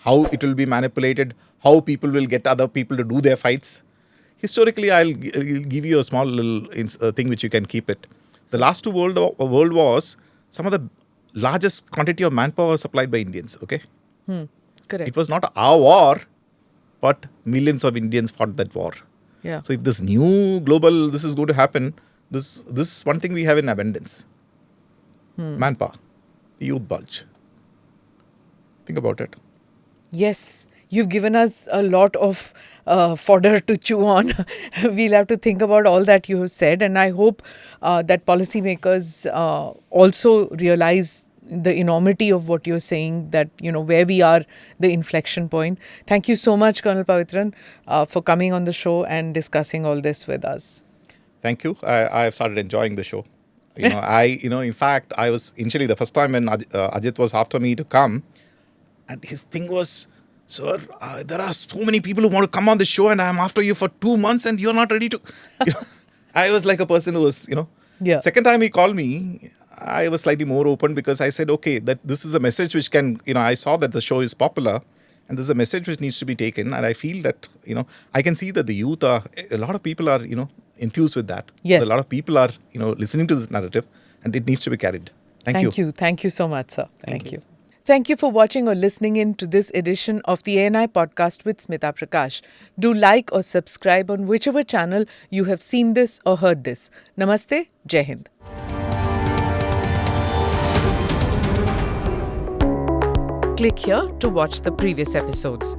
How it will be manipulated, how people will get other people to do their fights. Historically, I'll give you a small little thing which you can keep it. The last two world wars, some of the largest quantity of manpower was supplied by Indians. Okay, Correct. it was not our war, but millions of Indians fought that war. Yeah. So if this new global this is going to happen, this is one thing we have in abundance. Manpower, the youth bulge. Think about it. Yes, you've given us a lot of fodder to chew on. We'll have to think about all that you have said, and I hope that policymakers also realize the enormity of what you're saying, that, where we are, the inflection point. Thank you so much, Colonel Pavithran, for coming on the show and discussing all this with us. Thank you. I have started enjoying the show. In fact, I was initially the first time when Ajit was after me to come, and his thing was, sir, there are so many people who want to come on the show, and I'm after you for 2 months, and you're not ready to. I was like a person who was, Yeah. Second time he called me, I was slightly more open because I said, okay, that this is a message which can, I saw that the show is popular, and this is a message which needs to be taken, and I feel that, I can see that the youth a lot of people are, enthused with that. Yes. A lot of people are, listening to this narrative, and it needs to be carried. Thank you. Thank you so much, sir. Thank you. you. Thank you for watching or listening in to this edition of the ANI podcast with Smita Prakash. Do like or subscribe on whichever channel you have seen this or heard this. Namaste. Jai Hind. Click here to watch the previous episodes.